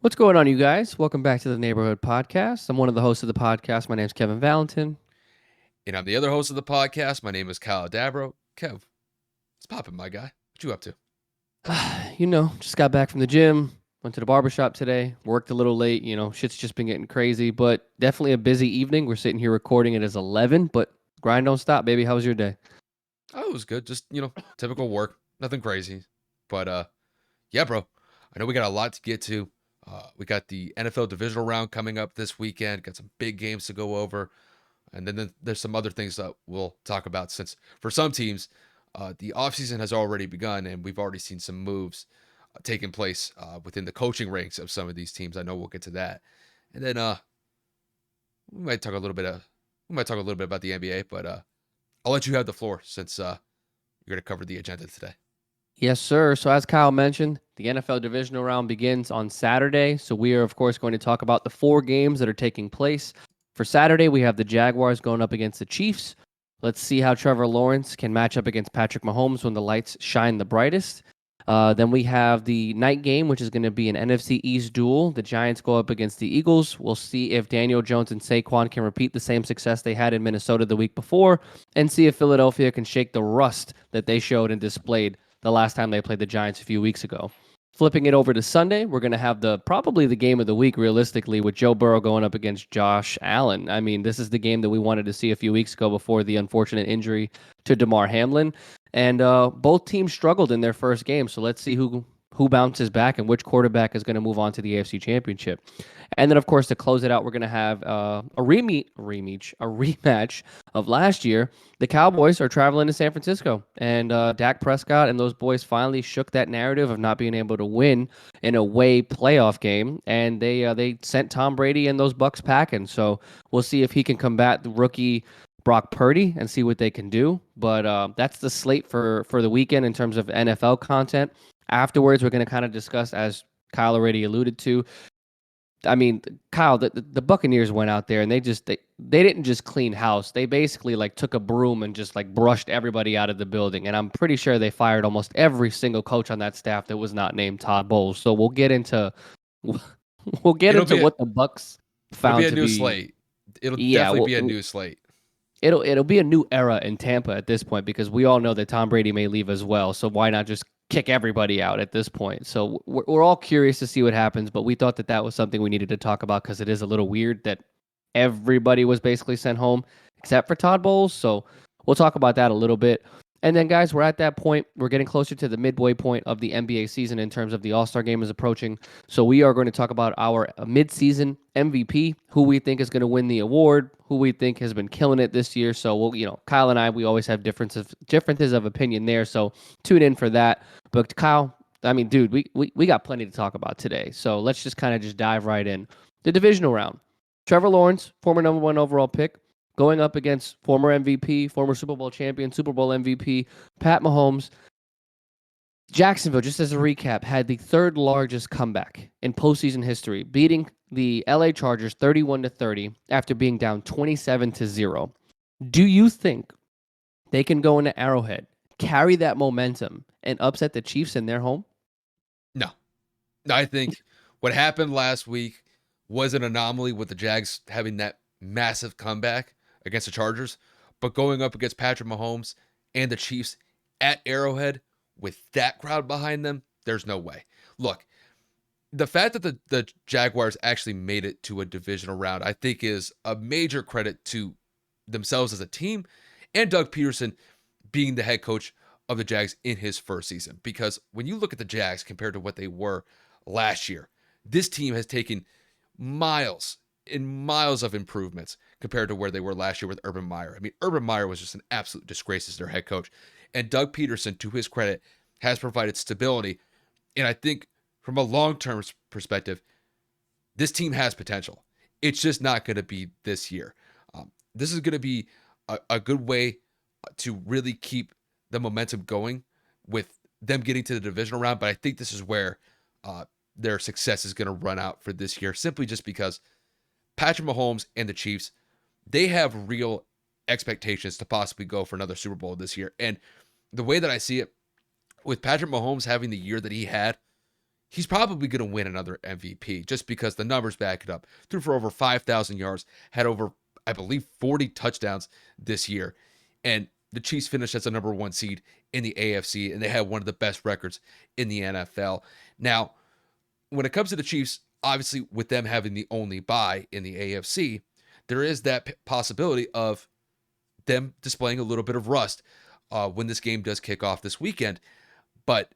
What's going on, you guys? Welcome back to the Neighborhood Podcast. I'm one of the hosts of the podcast. My name's Kevin Valentin. And I'm the other host of the podcast. My name is Kyle Dabro. Kev, what's poppin', my guy? What you up to? Just got back from the gym, went to the barbershop today, worked a little late. Shit's just been getting crazy, but definitely a busy evening. We're sitting here recording it as 11, but grind don't stop, baby. How was your day? Oh, it was good. Just, typical work. Nothing crazy. But yeah, bro. I know we got a lot to get to. We got the NFL divisional round coming up this weekend. Got some big games to go over. And then there's some other things that we'll talk about since for some teams, the offseason has already begun and we've already seen some moves taking place within the coaching ranks of some of these teams. I know we'll get to that. And then we might talk a little bit about the NBA, but I'll let you have the floor since you're going to cover the agenda today. Yes, sir. So, as Kyle mentioned, the NFL divisional round begins on Saturday. So, we are, of course, going to talk about the four games that are taking place. For Saturday, we have the Jaguars going up against the Chiefs. Let's see how Trevor Lawrence can match up against Patrick Mahomes when the lights shine the brightest. Then we have the night game, which is going to be an NFC East duel. The Giants go up against the Eagles. We'll see if Daniel Jones and Saquon can repeat the same success they had in Minnesota the week before, and see if Philadelphia can shake the rust that they showed and displayed the last time they played the Giants a few weeks ago. Flipping it over to Sunday, we're going to have probably the game of the week, realistically, with Joe Burrow going up against Josh Allen. I mean, this is the game that we wanted to see a few weeks ago before the unfortunate injury to Damar Hamlin. And both teams struggled in their first game, so let's see who bounces back and which quarterback is going to move on to the AFC Championship. And then, of course, to close it out, we're going to have a rematch of last year. The Cowboys are traveling to San Francisco, and Dak Prescott and those boys finally shook that narrative of not being able to win an away playoff game, and they sent Tom Brady and those Bucks packing. So we'll see if he can combat the rookie Brock Purdy and see what they can do. But that's the slate for the weekend in terms of NFL content. Afterwards, we're going to kind of discuss, as Kyle already alluded to. I mean, Kyle, the Buccaneers went out there and they didn't just clean house. They basically like took a broom and just like brushed everybody out of the building. And I'm pretty sure they fired almost every single coach on that staff that was not named Todd Bowles. So we'll get into It'll be a, what the Bucks it'll be found a to new be. slate. It'll Yeah, definitely be a new slate. it'll be a new era in Tampa at this point because we all know that Tom Brady may leave as well. So why not just kick everybody out at this point? So we're all curious to see what happens, but we thought that was something we needed to talk about because it is a little weird that everybody was basically sent home except for Todd Bowles. So we'll talk about that a little bit. And then, guys, we're at that point. We're getting closer to the midway point of the NBA season in terms of the All-Star game is approaching. So we are going to talk about our mid-season MVP, who we think is going to win the award, who we think has been killing it this year. So Kyle and I, we always have differences of opinion there. So tune in for that. But Kyle, I mean, dude, we got plenty to talk about today. So let's just kind of just dive right in. The divisional round. Trevor Lawrence, former number one overall pick, going up against former MVP, former Super Bowl champion, Super Bowl MVP, Pat Mahomes. Jacksonville, just as a recap, had the third largest comeback in postseason history, beating the LA Chargers 31-30 after being down 27-0. Do you think they can go into Arrowhead, carry that momentum, and upset the Chiefs in their home? No. I think what happened last week was an anomaly with the Jags having that massive comeback against the Chargers, but going up against Patrick Mahomes and the Chiefs at Arrowhead with that crowd behind them, there's no way. Look, the fact that the Jaguars actually made it to a divisional round, I think is a major credit to themselves as a team and Doug Peterson being the head coach of the Jags in his first season. Because when you look at the Jags compared to what they were last year, this team has taken miles and miles of improvements compared to where they were last year with Urban Meyer. I mean, Urban Meyer was just an absolute disgrace as their head coach. And Doug Peterson, to his credit, has provided stability. And I think from a long-term perspective, this team has potential. It's just not going to be this year. This is going to be a good way to really keep the momentum going with them getting to the divisional round. But I think this is where their success is going to run out for this year, simply just because Patrick Mahomes and the Chiefs, they have real expectations to possibly go for another Super Bowl this year. And the way that I see it, with Patrick Mahomes having the year that he had, he's probably going to win another MVP just because the numbers back it up. Threw for over 5,000 yards, had over, I believe, 40 touchdowns this year. And the Chiefs finished as the number one seed in the AFC, and they had one of the best records in the NFL. Now, when it comes to the Chiefs, obviously, with them having the only bye in the AFC, there is that possibility of them displaying a little bit of rust when this game does kick off this weekend. But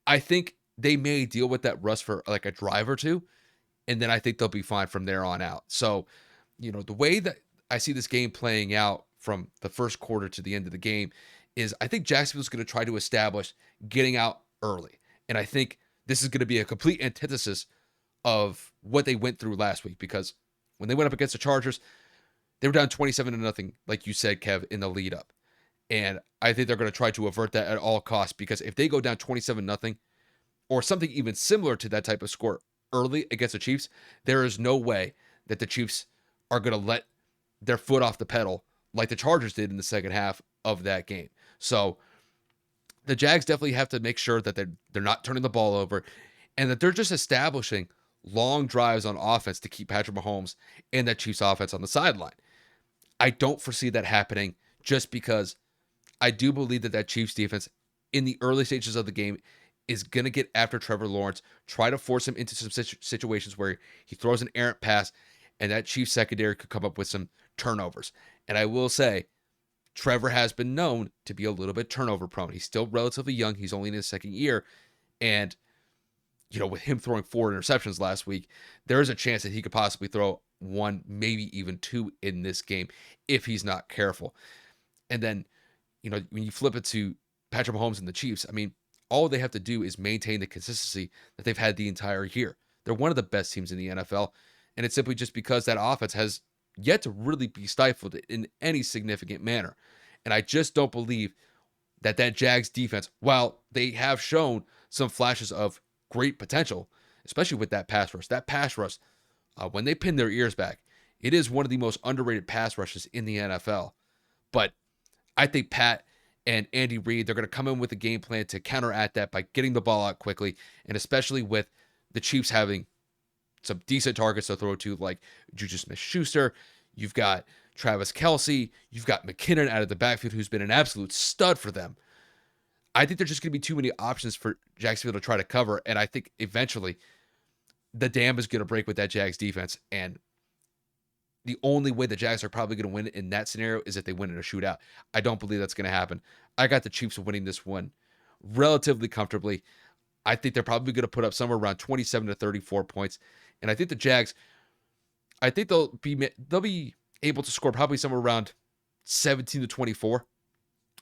I think they may deal with that rust for like a drive or two, and then I think they'll be fine from there on out. So, the way that I see this game playing out from the first quarter to the end of the game is I think Jacksonville's going to try to establish getting out early. And I think this is going to be a complete antithesis of what they went through last week, because when they went up against the Chargers, they were down 27 to nothing, like you said, Kev, in the lead up. And I think they're going to try to avert that at all costs, because if they go down 27 nothing or something even similar to that type of score early against the Chiefs, there is no way that the Chiefs are going to let their foot off the pedal like the Chargers did in the second half of that game. So the Jags definitely have to make sure that they're not turning the ball over, and that they're just establishing long drives on offense to keep Patrick Mahomes and that Chiefs offense on the sideline. I don't foresee that happening, just because I do believe that Chiefs defense in the early stages of the game is going to get after Trevor Lawrence, try to force him into some situations where he throws an errant pass, and that Chiefs secondary could come up with some turnovers. And I will say, Trevor has been known to be a little bit turnover prone. He's still relatively young. He's only in his second year. And, with him throwing 4 interceptions last week, there is a chance that he could possibly throw 1, maybe even 2 in this game if he's not careful. And then, when you flip it to Patrick Mahomes and the Chiefs, I mean, all they have to do is maintain the consistency that they've had the entire year. They're one of the best teams in the NFL. And it's simply just because that offense has yet to really be stifled in any significant manner. And I just don't believe that Jags defense, while they have shown some flashes of great potential, especially with that pass rush, when they pin their ears back, it is one of the most underrated pass rushes in the NFL. But I think Pat and Andy Reid, they're going to come in with a game plan to counteract that by getting the ball out quickly, and especially with the Chiefs having some decent targets to throw to, like Juju Smith-Schuster. You've got Travis Kelce. You've got McKinnon out of the backfield, who's been an absolute stud for them. I think there's just going to be too many options for Jacksonville to try to cover, and I think eventually the dam is going to break with that Jags defense, and the only way the Jags are probably going to win in that scenario is if they win in a shootout. I don't believe that's going to happen. I got the Chiefs winning this one relatively comfortably. I think they're probably going to put up somewhere around 27 to 34 points. And I think the Jags, I think they'll be able to score probably somewhere around 17 to 24.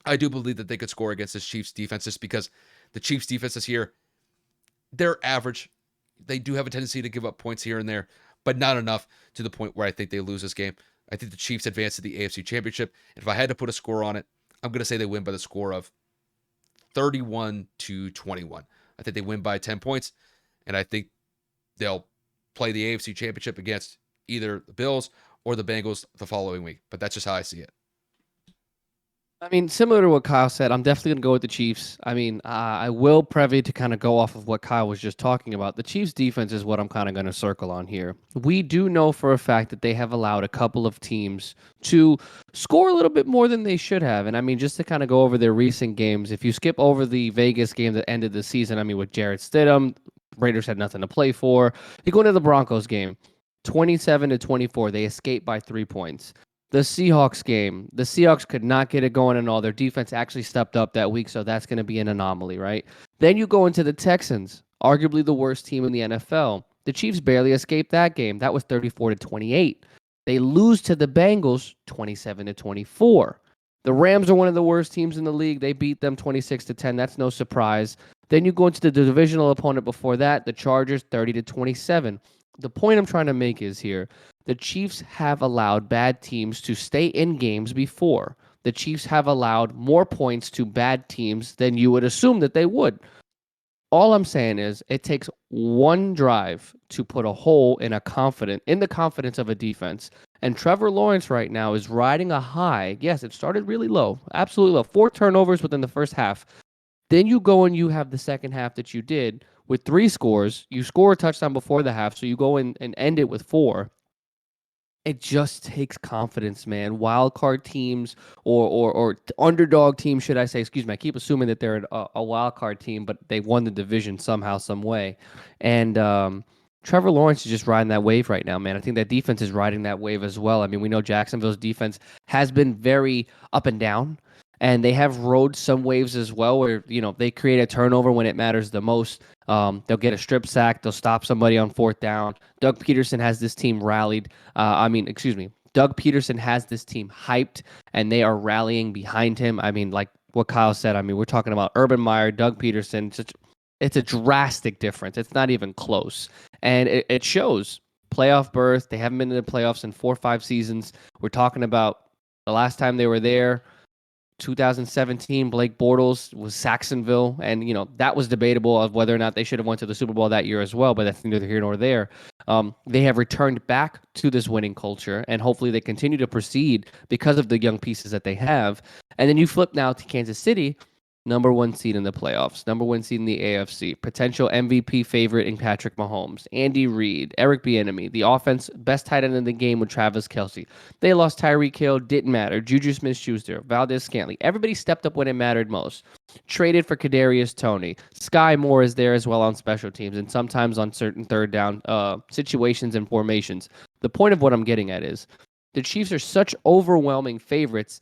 I do believe that they could score against this Chiefs defense, just because the Chiefs defense this year, they're average. They do have a tendency to give up points here and there, but not enough to the point where I think they lose this game. I think the Chiefs advance to the AFC Championship. And if I had to put a score on it, I'm going to say they win by the score of 31 to 21. I think they win by 10 points, and I think they'll play the AFC Championship against either the Bills or the Bengals the following week. But that's just how I see it. I mean, similar to what Kyle said, I'm definitely going to go with the Chiefs. I mean, I will privy to kind of go off of what Kyle was just talking about. The Chiefs defense is what I'm kind of going to circle on here. We do know for a fact that they have allowed a couple of teams to score a little bit more than they should have. And I mean, just to kind of go over their recent games, if you skip over the Vegas game that ended the season, I mean, with Jarrett Stidham, Raiders had nothing to play for. You go into the Broncos game, 27 to 24. They escaped by 3 points. The Seahawks game, the Seahawks could not get it going and all. Their defense actually stepped up that week, so that's going to be an anomaly, right? Then you go into the Texans, arguably the worst team in the NFL. The Chiefs barely escaped that game. That was 34 to 28. They lose to the Bengals 27 to 24. The Rams are one of the worst teams in the league. They beat them 26 to 10. That's no surprise. Then you go into the divisional opponent before that, the Chargers 30 to 27. The point I'm trying to make is here, the Chiefs have allowed bad teams to stay in games before. The Chiefs have allowed more points to bad teams than you would assume that they would. All I'm saying is it takes one drive to put a hole in the confidence of a defense. And Trevor Lawrence right now is riding a high. Yes, it started really low, absolutely low. 4 turnovers within the first half. Then you go and you have the second half that you did with 3 scores. You score a touchdown before the half, so you go in and end it with 4. It just takes confidence, man. Wild card teams or underdog teams, should I say? Excuse me. I keep assuming that they're a wild card team, but they won the division somehow, some way. And Trevor Lawrence is just riding that wave right now, man. I think that defense is riding that wave as well. I mean, we know Jacksonville's defense has been very up and down, and they have rode some waves as well, where they create a turnover when it matters the most. They'll get a strip sack. They'll stop somebody on 4th down. Doug Peterson has this team rallied. Excuse me. Doug Peterson has this team hyped, and they are rallying behind him. I mean, like what Kyle said. I mean, we're talking about Urban Meyer, Doug Peterson. It's a drastic difference. It's not even close, and it shows. Playoff berth. They haven't been in the playoffs in 4 or 5 seasons. We're talking about the last time they were there. 2017, Blake Bortles was Saxonville, and that was debatable of whether or not they should have went to the Super Bowl that year as well. But that's neither here nor there. They have returned back to this winning culture, and hopefully they continue to proceed because of the young pieces that they have. And then you flip now to Kansas City, number 1 seed in the playoffs, number 1 seed in the AFC, potential MVP favorite in Patrick Mahomes, Andy Reid, Eric Bieniemy, the offense best tight end in the game with Travis Kelce. They lost Tyreek Hill, didn't matter. Juju Smith-Schuster, Valdez Scantling. Everybody stepped up when it mattered most. Traded for Kadarius Toney. Sky Moore is there as well on special teams and sometimes on certain 3rd down situations and formations. The point of what I'm getting at is the Chiefs are such overwhelming favorites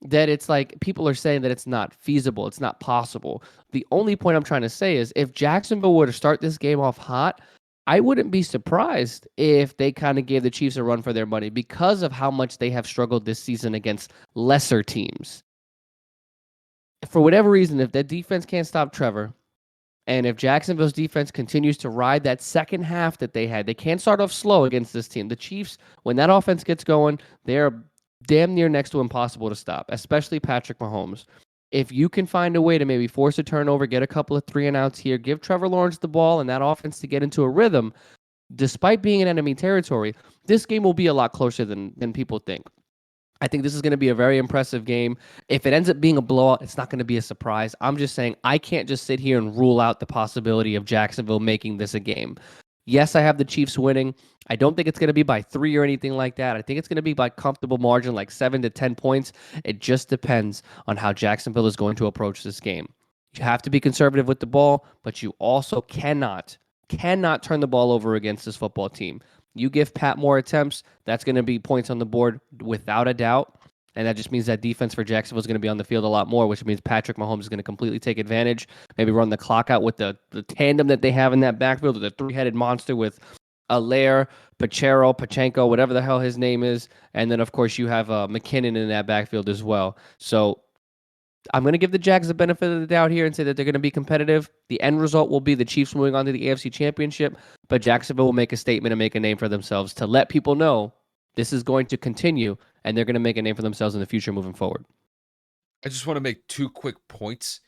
that it's like people are saying that it's not feasible, it's not possible. The only point I'm trying to say is if Jacksonville were to start this game off hot, I wouldn't be surprised if they kind of gave the Chiefs a run for their money because of how much they have struggled this season against lesser teams. For whatever reason, if that defense can't stop Trevor, and if Jacksonville's defense continues to ride that second half that they had, they can't start off slow against this team. The Chiefs, when that offense gets going, they're damn near next to impossible to stop, especially Patrick Mahomes. If you can find a way to maybe force a turnover, get a couple of 3-and-outs here, give Trevor Lawrence the ball and that offense to get into a rhythm, despite being in enemy territory, this game will be a lot closer than people think. I think this is going to be a very impressive game. If it ends up being a blowout, it's not going to be a surprise. I'm just saying I can't just sit here and rule out the possibility of Jacksonville making this a game. Yes, I have the Chiefs winning. I don't think it's going to be by 3 or anything like that. I think it's going to be by comfortable margin, like 7 to 10 points. It just depends on how Jacksonville is going to approach this game. You have to be conservative with the ball, but you also cannot turn the ball over against this football team. You give Pat more attempts, that's going to be points on the board without a doubt. And that just means that defense for Jacksonville is going to be on the field a lot more, which means Patrick Mahomes is going to completely take advantage, maybe run the clock out with the tandem that they have in that backfield, the 3-headed monster with Allaire, Pachenko, whatever the hell his name is. And then, of course, you have McKinnon in that backfield as well. So I'm going to give the Jags the benefit of the doubt here and say that they're going to be competitive. The end result will be the Chiefs moving on to the AFC Championship, but Jacksonville will make a statement and make a name for themselves to let people know this is going to continue, and they're going to make a name for themselves in the future moving forward. I just want to make 2 quick points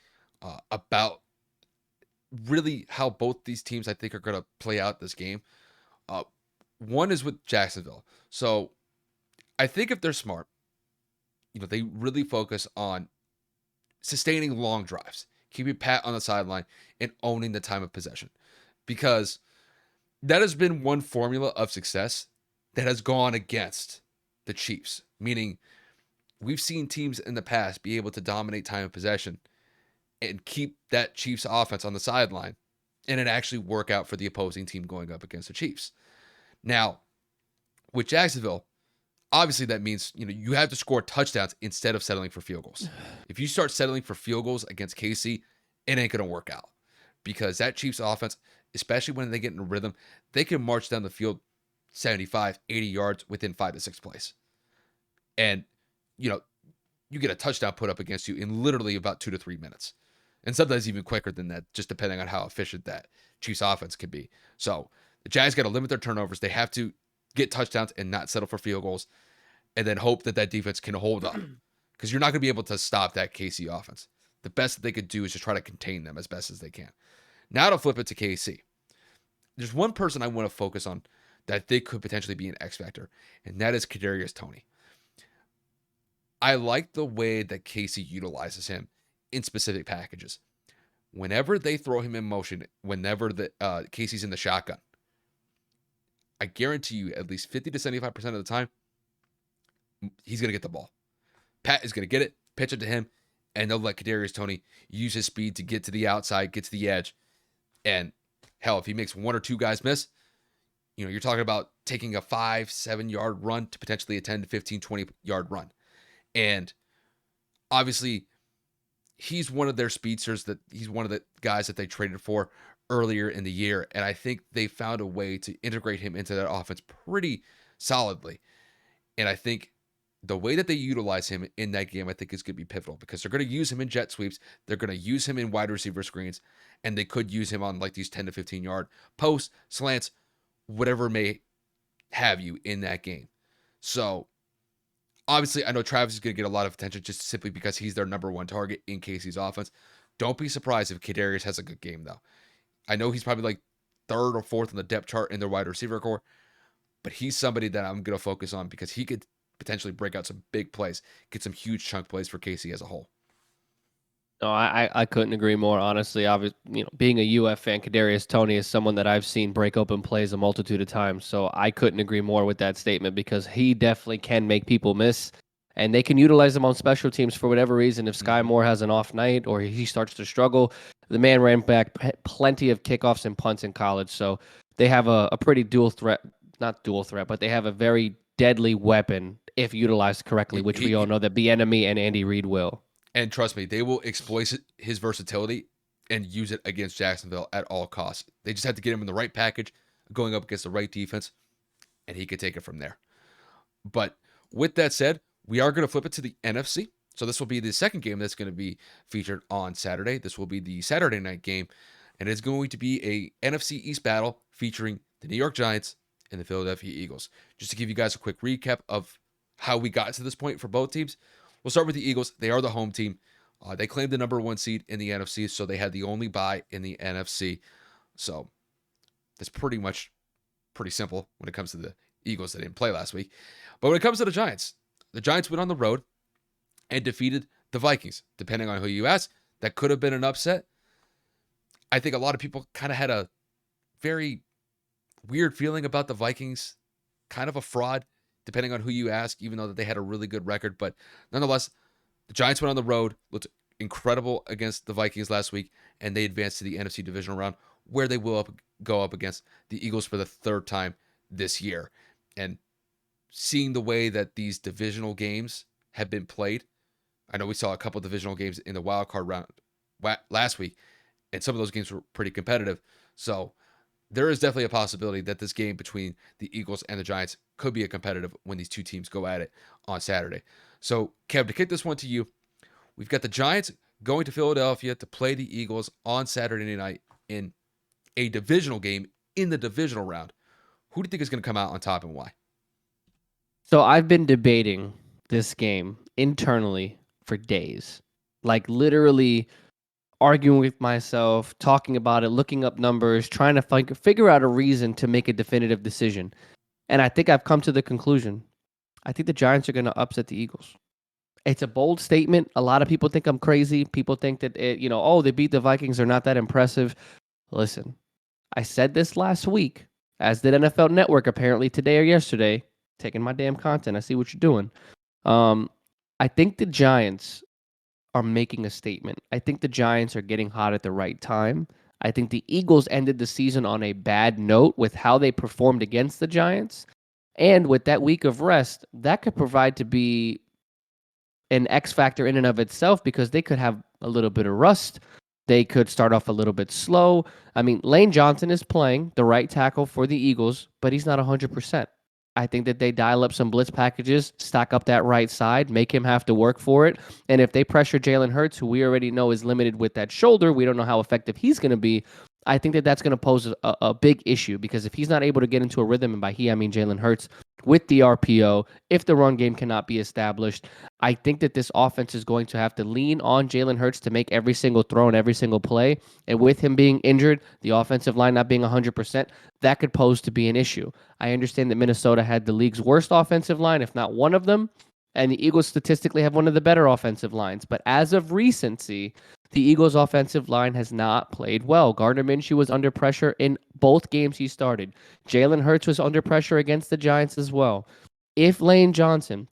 about really how both these teams I think are going to play out this game. One is with Jacksonville. So I think if they're smart, they really focus on sustaining long drives, keeping Pat on the sideline, and owning the time of possession. Because that has been one formula of success that has gone against the Chiefs. Meaning, we've seen teams in the past be able to dominate time of possession and keep that Chiefs offense on the sideline and it actually work out for the opposing team going up against the Chiefs. Now, with Jacksonville, obviously that means you have to score touchdowns instead of settling for field goals. If you start settling for field goals against KC, it ain't going to work out because that Chiefs offense, especially when they get in a rhythm, they can march down the field 75, 80 yards within 5 to 6 plays. And, you get a touchdown put up against you in literally about 2 to 3 minutes. And sometimes even quicker than that, just depending on how efficient that Chiefs offense can be. So the Giants got to limit their turnovers. They have to get touchdowns and not settle for field goals, and then hope that defense can hold up because you're not going to be able to stop that KC offense. The best that they could do is just try to contain them as best as they can. Now to flip it to KC. There's one person I want to focus on that they could potentially be an X factor, and that is Kadarius Toney. I like the way that KC utilizes him in specific packages. whenever they throw him in motion, whenever the Casey's in the shotgun, I guarantee you at least 50 to 75% of the time, he's going to get the ball. Pat is going to get it, pitch it to him, and they'll let Kadarius Toney use his speed to get to the outside, get to the edge. And hell, if he makes one or two guys miss, you're talking about taking a 5-7 yard run to potentially a 10 to 15, 20 yard run. And obviously, he's one of their speedsters, that he's one of the guys that they traded for earlier in the year. And I think they found a way to integrate him into that offense pretty solidly. And I think the way that they utilize him in that game, I think is going to be pivotal, because they're going to use him in jet sweeps. They're going to use him in wide receiver screens, and they could use him on like these 10 to 15 yard posts, slants, whatever may have you in that game. So obviously, I know Travis is going to get a lot of attention just simply because he's their number one target in Casey's offense. Don't be surprised if Kadarius has a good game, though. I know he's probably like third or fourth on the depth chart in their wide receiver core, but he's somebody that I'm going to focus on because he could potentially break out some big plays, get some huge chunk plays for Casey as a whole. No, I couldn't agree more. Honestly, being a UF fan, Kadarius Toney is someone that I've seen break open plays a multitude of times. So I couldn't agree more with that statement, because he definitely can make people miss, and they can utilize him on special teams for whatever reason. If Sky Moore has an off night or he starts to struggle, the man ran back plenty of kickoffs and punts in college. So they have a pretty not dual threat, but they have a very deadly weapon if utilized correctly, which we all know that Bieniemy and Andy Reid will. And trust me, they will exploit his versatility and use it against Jacksonville at all costs. They just have to get him in the right package, going up against the right defense, and he could take it from there. But with that said, we are going to flip it to the NFC. So this will be the second game that's going to be featured on Saturday. This will be the Saturday night game, and it's going to be a NFC East battle featuring the New York Giants and the Philadelphia Eagles. Just to give you guys a quick recap of how we got to this point for both teams, we'll start with the Eagles. They are the home team. They claimed the number one seed in the NFC, so they had the only bye in the NFC. So that's pretty simple when it comes to the Eagles. They didn't play last week. But when it comes to the Giants went on the road and defeated the Vikings. Depending on who you ask, that could have been an upset. I think a lot of people kind of had a very weird feeling about the Vikings, kind of a fraud, depending on who you ask, even though that they had a really good record. But nonetheless, the Giants went on the road, looked incredible against the Vikings last week, and they advanced to the NFC divisional round, where they will go up against the Eagles for the third time this year. And seeing the way that these divisional games have been played, I know we saw a couple of divisional games in the wild card round last week, and some of those games were pretty competitive. So there is definitely a possibility that this game between the Eagles and the Giants could be a competitive when these two teams go at it on Saturday. So, Kev, to kick this one to you, we've got the Giants going to Philadelphia to play the Eagles on Saturday night in a divisional game in the divisional round. Who do you think is going to come out on top, and why? So I've been debating this game internally for days, like literally arguing with myself, talking about it, looking up numbers, trying to figure out a reason to make a definitive decision. And I think I've come to the conclusion. I think the Giants are going to upset the Eagles. It's a bold statement. A lot of people think I'm crazy. People think that, they beat the Vikings. They're not that impressive. Listen, I said this last week, as did NFL Network apparently today or yesterday. Taking my damn content. I see what you're doing. I think the Giants are making a statement. I think the Giants are getting hot at the right time. I think the Eagles ended the season on a bad note with how they performed against the Giants. And with that week of rest, that could provide to be an X factor in and of itself, because they could have a little bit of rust. They could start off a little bit slow. I mean, Lane Johnson is playing the right tackle for the Eagles, but he's not 100%. I think that they dial up some blitz packages, stack up that right side, make him have to work for it. And if they pressure Jalen Hurts, who we already know is limited with that shoulder, we don't know how effective he's going to be. I think that that's going to pose a big issue, because if he's not able to get into a rhythm, and by he, I mean Jalen Hurts, with the RPO, if the run game cannot be established, I think that this offense is going to have to lean on Jalen Hurts to make every single throw and every single play. And with him being injured, the offensive line not being 100%, that could pose to be an issue. I understand that Minnesota had the league's worst offensive line, if not one of them, and the Eagles statistically have one of the better offensive lines. But as of recency, The Eagles' offensive line has not played well. Gardner Minshew was under pressure in both games he started. Jalen Hurts was under pressure against the Giants as well. If Lane Johnson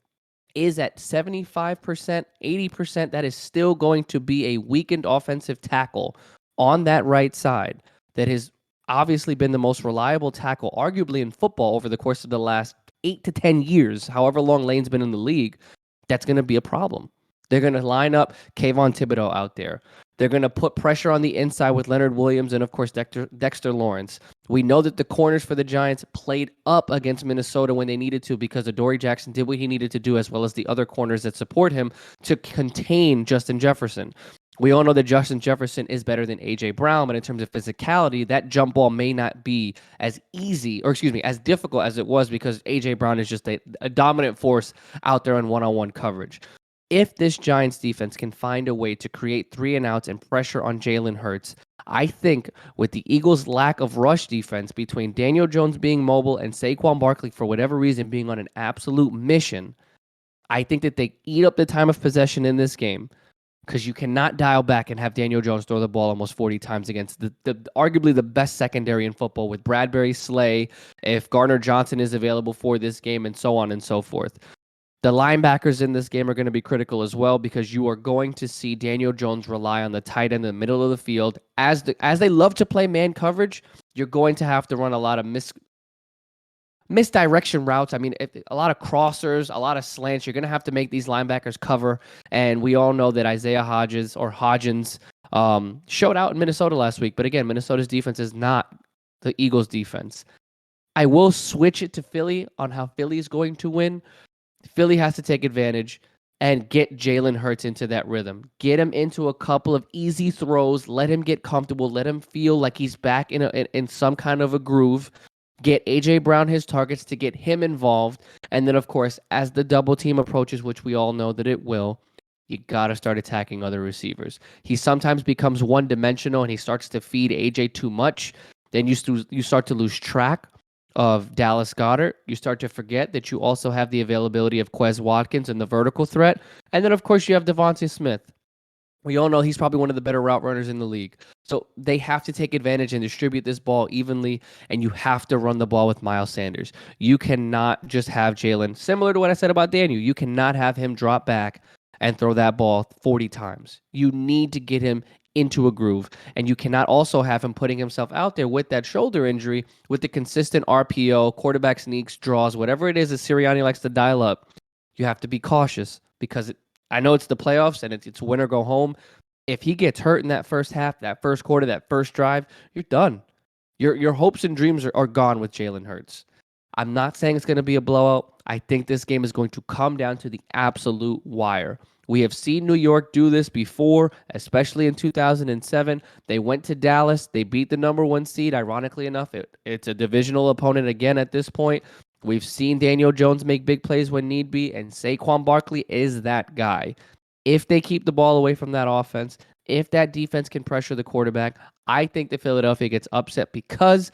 is at 75%, 80%, that is still going to be a weakened offensive tackle on that right side that has obviously been the most reliable tackle, arguably in football, over the course of the last 8 to 10 years, however long Lane's been in the league. That's going to be a problem. They're going to line up Kayvon Thibodeau out there. They're going to put pressure on the inside with Leonard Williams and, of course, Dexter Lawrence. We know that the corners for the Giants played up against Minnesota when they needed to because Adoree Jackson did what he needed to do, as well as the other corners that support him, to contain Justin Jefferson. We all know that Justin Jefferson is better than A.J. Brown, but in terms of physicality, that jump ball may not be as easy, or excuse me, as difficult as it was because A.J. Brown is just a dominant force out there in one-on-one coverage. If this Giants defense can find a way to create 3-and-outs and pressure on Jalen Hurts, I think with the Eagles' lack of rush defense between Daniel Jones being mobile and Saquon Barkley, for whatever reason, being on an absolute mission, I think that they eat up the time of possession in this game because you cannot dial back and have Daniel Jones throw the ball almost 40 times against the arguably the best secondary in football with Bradbury, Slay, if Gardner Johnson is available for this game, and so on and so forth. The linebackers in this game are going to be critical as well because you are going to see Daniel Jones rely on the tight end in the middle of the field. As they love to play man coverage, you're going to have to run a lot of misdirection routes. I mean, a lot of crossers, a lot of slants. You're going to have to make these linebackers cover. And we all know that Isaiah Hodgins showed out in Minnesota last week. But again, Minnesota's defense is not the Eagles' defense. I will switch it to Philly on how Philly is going to win. Philly has to take advantage and get Jalen Hurts into that rhythm. Get him into a couple of easy throws. Let him get comfortable. Let him feel like he's back in some kind of a groove. Get A.J. Brown his targets to get him involved. And then, of course, as the double team approaches, which we all know that it will, you got to start attacking other receivers. He sometimes becomes one-dimensional and he starts to feed A.J. too much. Then you start to lose track of Dallas Goedert. You start to forget that you also have the availability of Quez Watkins and the vertical threat. And then, of course, you have Devontae Smith. We all know he's probably one of the better route runners in the league. So they have to take advantage and distribute this ball evenly, and you have to run the ball with Miles Sanders. You cannot just have Jalen, similar to what I said about Daniel, you cannot have him drop back and throw that ball 40 times. You need to get him into a groove, and you cannot also have him putting himself out there with that shoulder injury with the consistent RPO, quarterback sneaks, draws, whatever it is that Sirianni likes to dial up. You have to be cautious because I know it's the playoffs and it's win or go home. If he gets hurt in that first half, that first quarter, that first drive, you're done. Your hopes and dreams are gone with Jalen Hurts. I'm not saying it's going to be a blowout. I think this game is going to come down to the absolute wire. We have seen New York do this before, especially in 2007. They went to Dallas. They beat the number 1 seed. Ironically enough, it's a divisional opponent again at this point. We've seen Daniel Jones make big plays when need be, and Saquon Barkley is that guy. If they keep the ball away from that offense, if that defense can pressure the quarterback, I think that Philadelphia gets upset because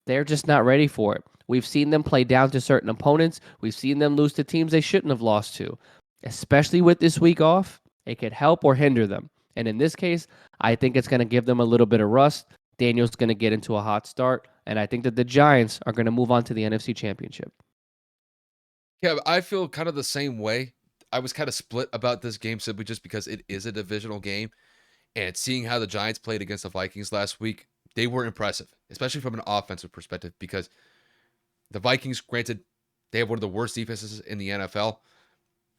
they're just not ready for it. We've seen them play down to certain opponents. We've seen them lose to teams they shouldn't have lost to. Especially with this week off, it could help or hinder them. And in this case, I think it's going to give them a little bit of rust. Daniel's going to get into a hot start. And I think that the Giants are going to move on to the NFC Championship. Yeah, I feel kind of the same way. I was kind of split about this game simply just because it is a divisional game. And seeing how the Giants played against the Vikings last week, they were impressive, especially from an offensive perspective, because the Vikings, granted, they have one of the worst defenses in the NFL.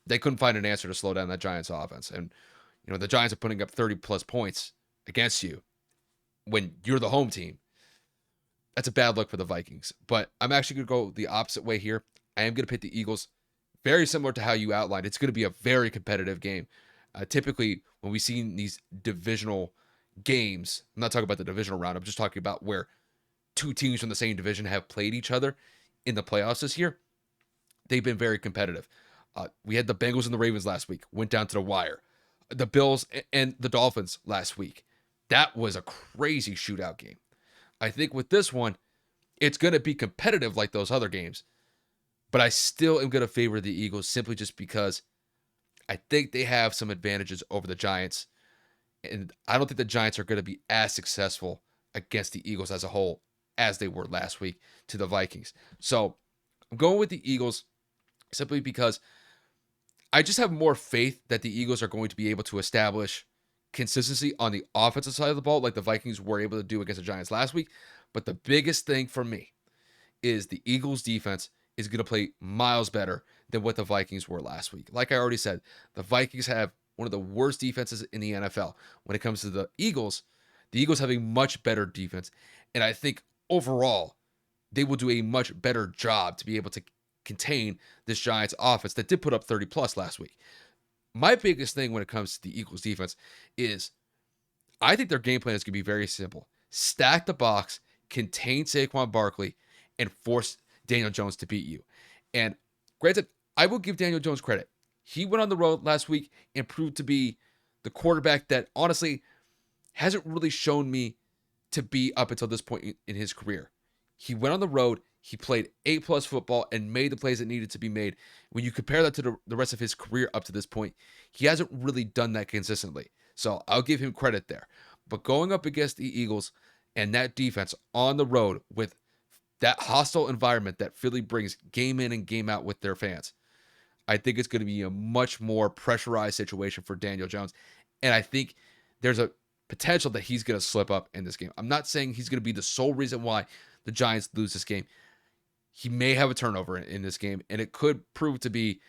They couldn't find an answer to slow down that Giants offense. And, the Giants are putting up 30 plus points against you when you're the home team. That's a bad look for the Vikings. But I'm actually going to go the opposite way here. I am going to pick the Eagles. Very similar to how you outlined. It's going to be a very competitive game. Typically, when we see these divisional games, I'm not talking about the divisional round. I'm just talking about where two teams from the same division have played each other in the playoffs this year. They've been very competitive. We had the Bengals and the Ravens last week, went down to the wire. The Bills and the Dolphins last week. That was a crazy shootout game. I think with this one, it's going to be competitive like those other games. But I still am going to favor the Eagles simply just because I think they have some advantages over the Giants. And I don't think the Giants are going to be as successful against the Eagles as a whole as they were last week to the Vikings. So I'm going with the Eagles simply because I just have more faith that the Eagles are going to be able to establish consistency on the offensive side of the ball, like the Vikings were able to do against the Giants last week. But the biggest thing for me is the Eagles defense is going to play miles better than what the Vikings were last week. Like I already said, the Vikings have one of the worst defenses in the NFL. When it comes to the Eagles have a much better defense. And I think overall, they will do a much better job to be able to contain this Giants offense that did put up 30 plus last week. My biggest thing when it comes to the Eagles defense is I think their game plan is going to be very simple. Stack the box, contain Saquon Barkley, and force Daniel Jones to beat you. And granted, I will give Daniel Jones credit. He went on the road last week and proved to be the quarterback that honestly hasn't really shown me to be up until this point in his career. He went on the road, he played A+ football and made the plays that needed to be made. When you compare that to the rest of his career up to this point, he hasn't really done that consistently. So I'll give him credit there. But going up against the Eagles and that defense on the road with that hostile environment that Philly brings game in and game out with their fans, I think it's going to be a much more pressurized situation for Daniel Jones. And I think there's a potential that he's going to slip up in this game. I'm not saying he's going to be the sole reason why the Giants lose this game. He may have a turnover in this game, and it could prove to be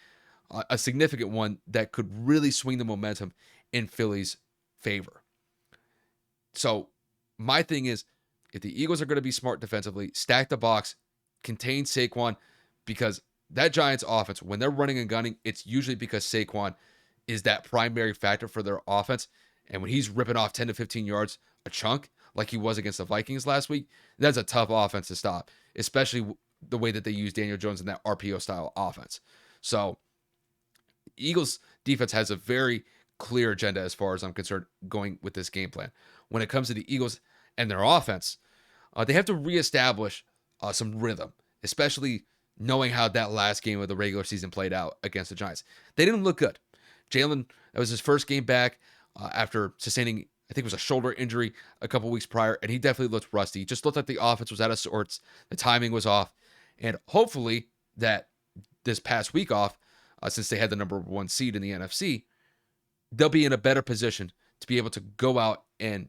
a significant one that could really swing the momentum in Philly's favor. So my thing is, if the Eagles are going to be smart defensively, stack the box, contain Saquon, because that Giants offense, when they're running and gunning, it's usually because Saquon is that primary factor for their offense. And when he's ripping off 10 to 15 yards a chunk, like he was against the Vikings last week, that's a tough offense to stop, especially the way that they use Daniel Jones in that RPO style offense. So Eagles defense has a very clear agenda as far as I'm concerned going with this game plan. When it comes to the Eagles and their offense, they have to reestablish some rhythm, especially knowing how that last game of the regular season played out against the Giants. They didn't look good. Jalen, that was his first game back after sustaining, I think it was a shoulder injury a couple weeks prior, and he definitely looked rusty. He just looked like the offense was out of sorts. The timing was off. And hopefully that this past week off, since they had the number one seed in the NFC, they'll be in a better position to be able to go out and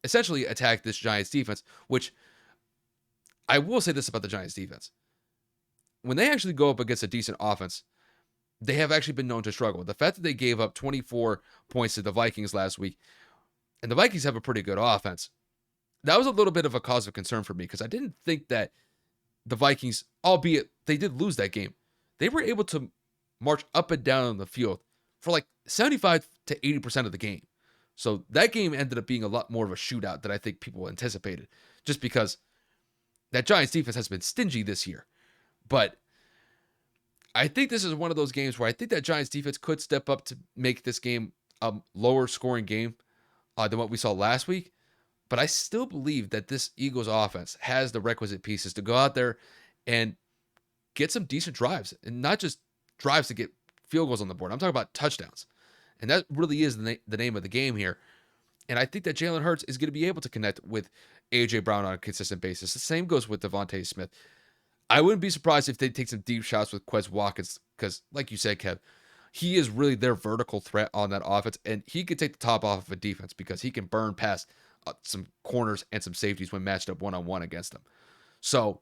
essentially attack this Giants defense, which I will say this about the Giants defense. When they actually go up against a decent offense, they have actually been known to struggle. The fact that they gave up 24 points to the Vikings last week, and the Vikings have a pretty good offense, that was a little bit of a cause of concern for me because I didn't think that the Vikings, albeit they did lose that game, they were able to march up and down on the field for like 75 to 80% of the game. So that game ended up being a lot more of a shootout than I think people anticipated, just because that Giants defense has been stingy this year. But I think this is one of those games where I think that Giants defense could step up to make this game a lower scoring game than what we saw last week. But I still believe that this Eagles offense has the requisite pieces to go out there and get some decent drives, and not just drives to get field goals on the board. I'm talking about touchdowns. And that really is the name of the game here. And I think that Jalen Hurts is going to be able to connect with A.J. Brown on a consistent basis. The same goes with Devontae Smith. I wouldn't be surprised if they take some deep shots with Quez Watkins because, like you said, Kev, he is really their vertical threat on that offense, and he can take the top off of a defense because he can burn past some corners and some safeties when matched up one-on-one against them. So,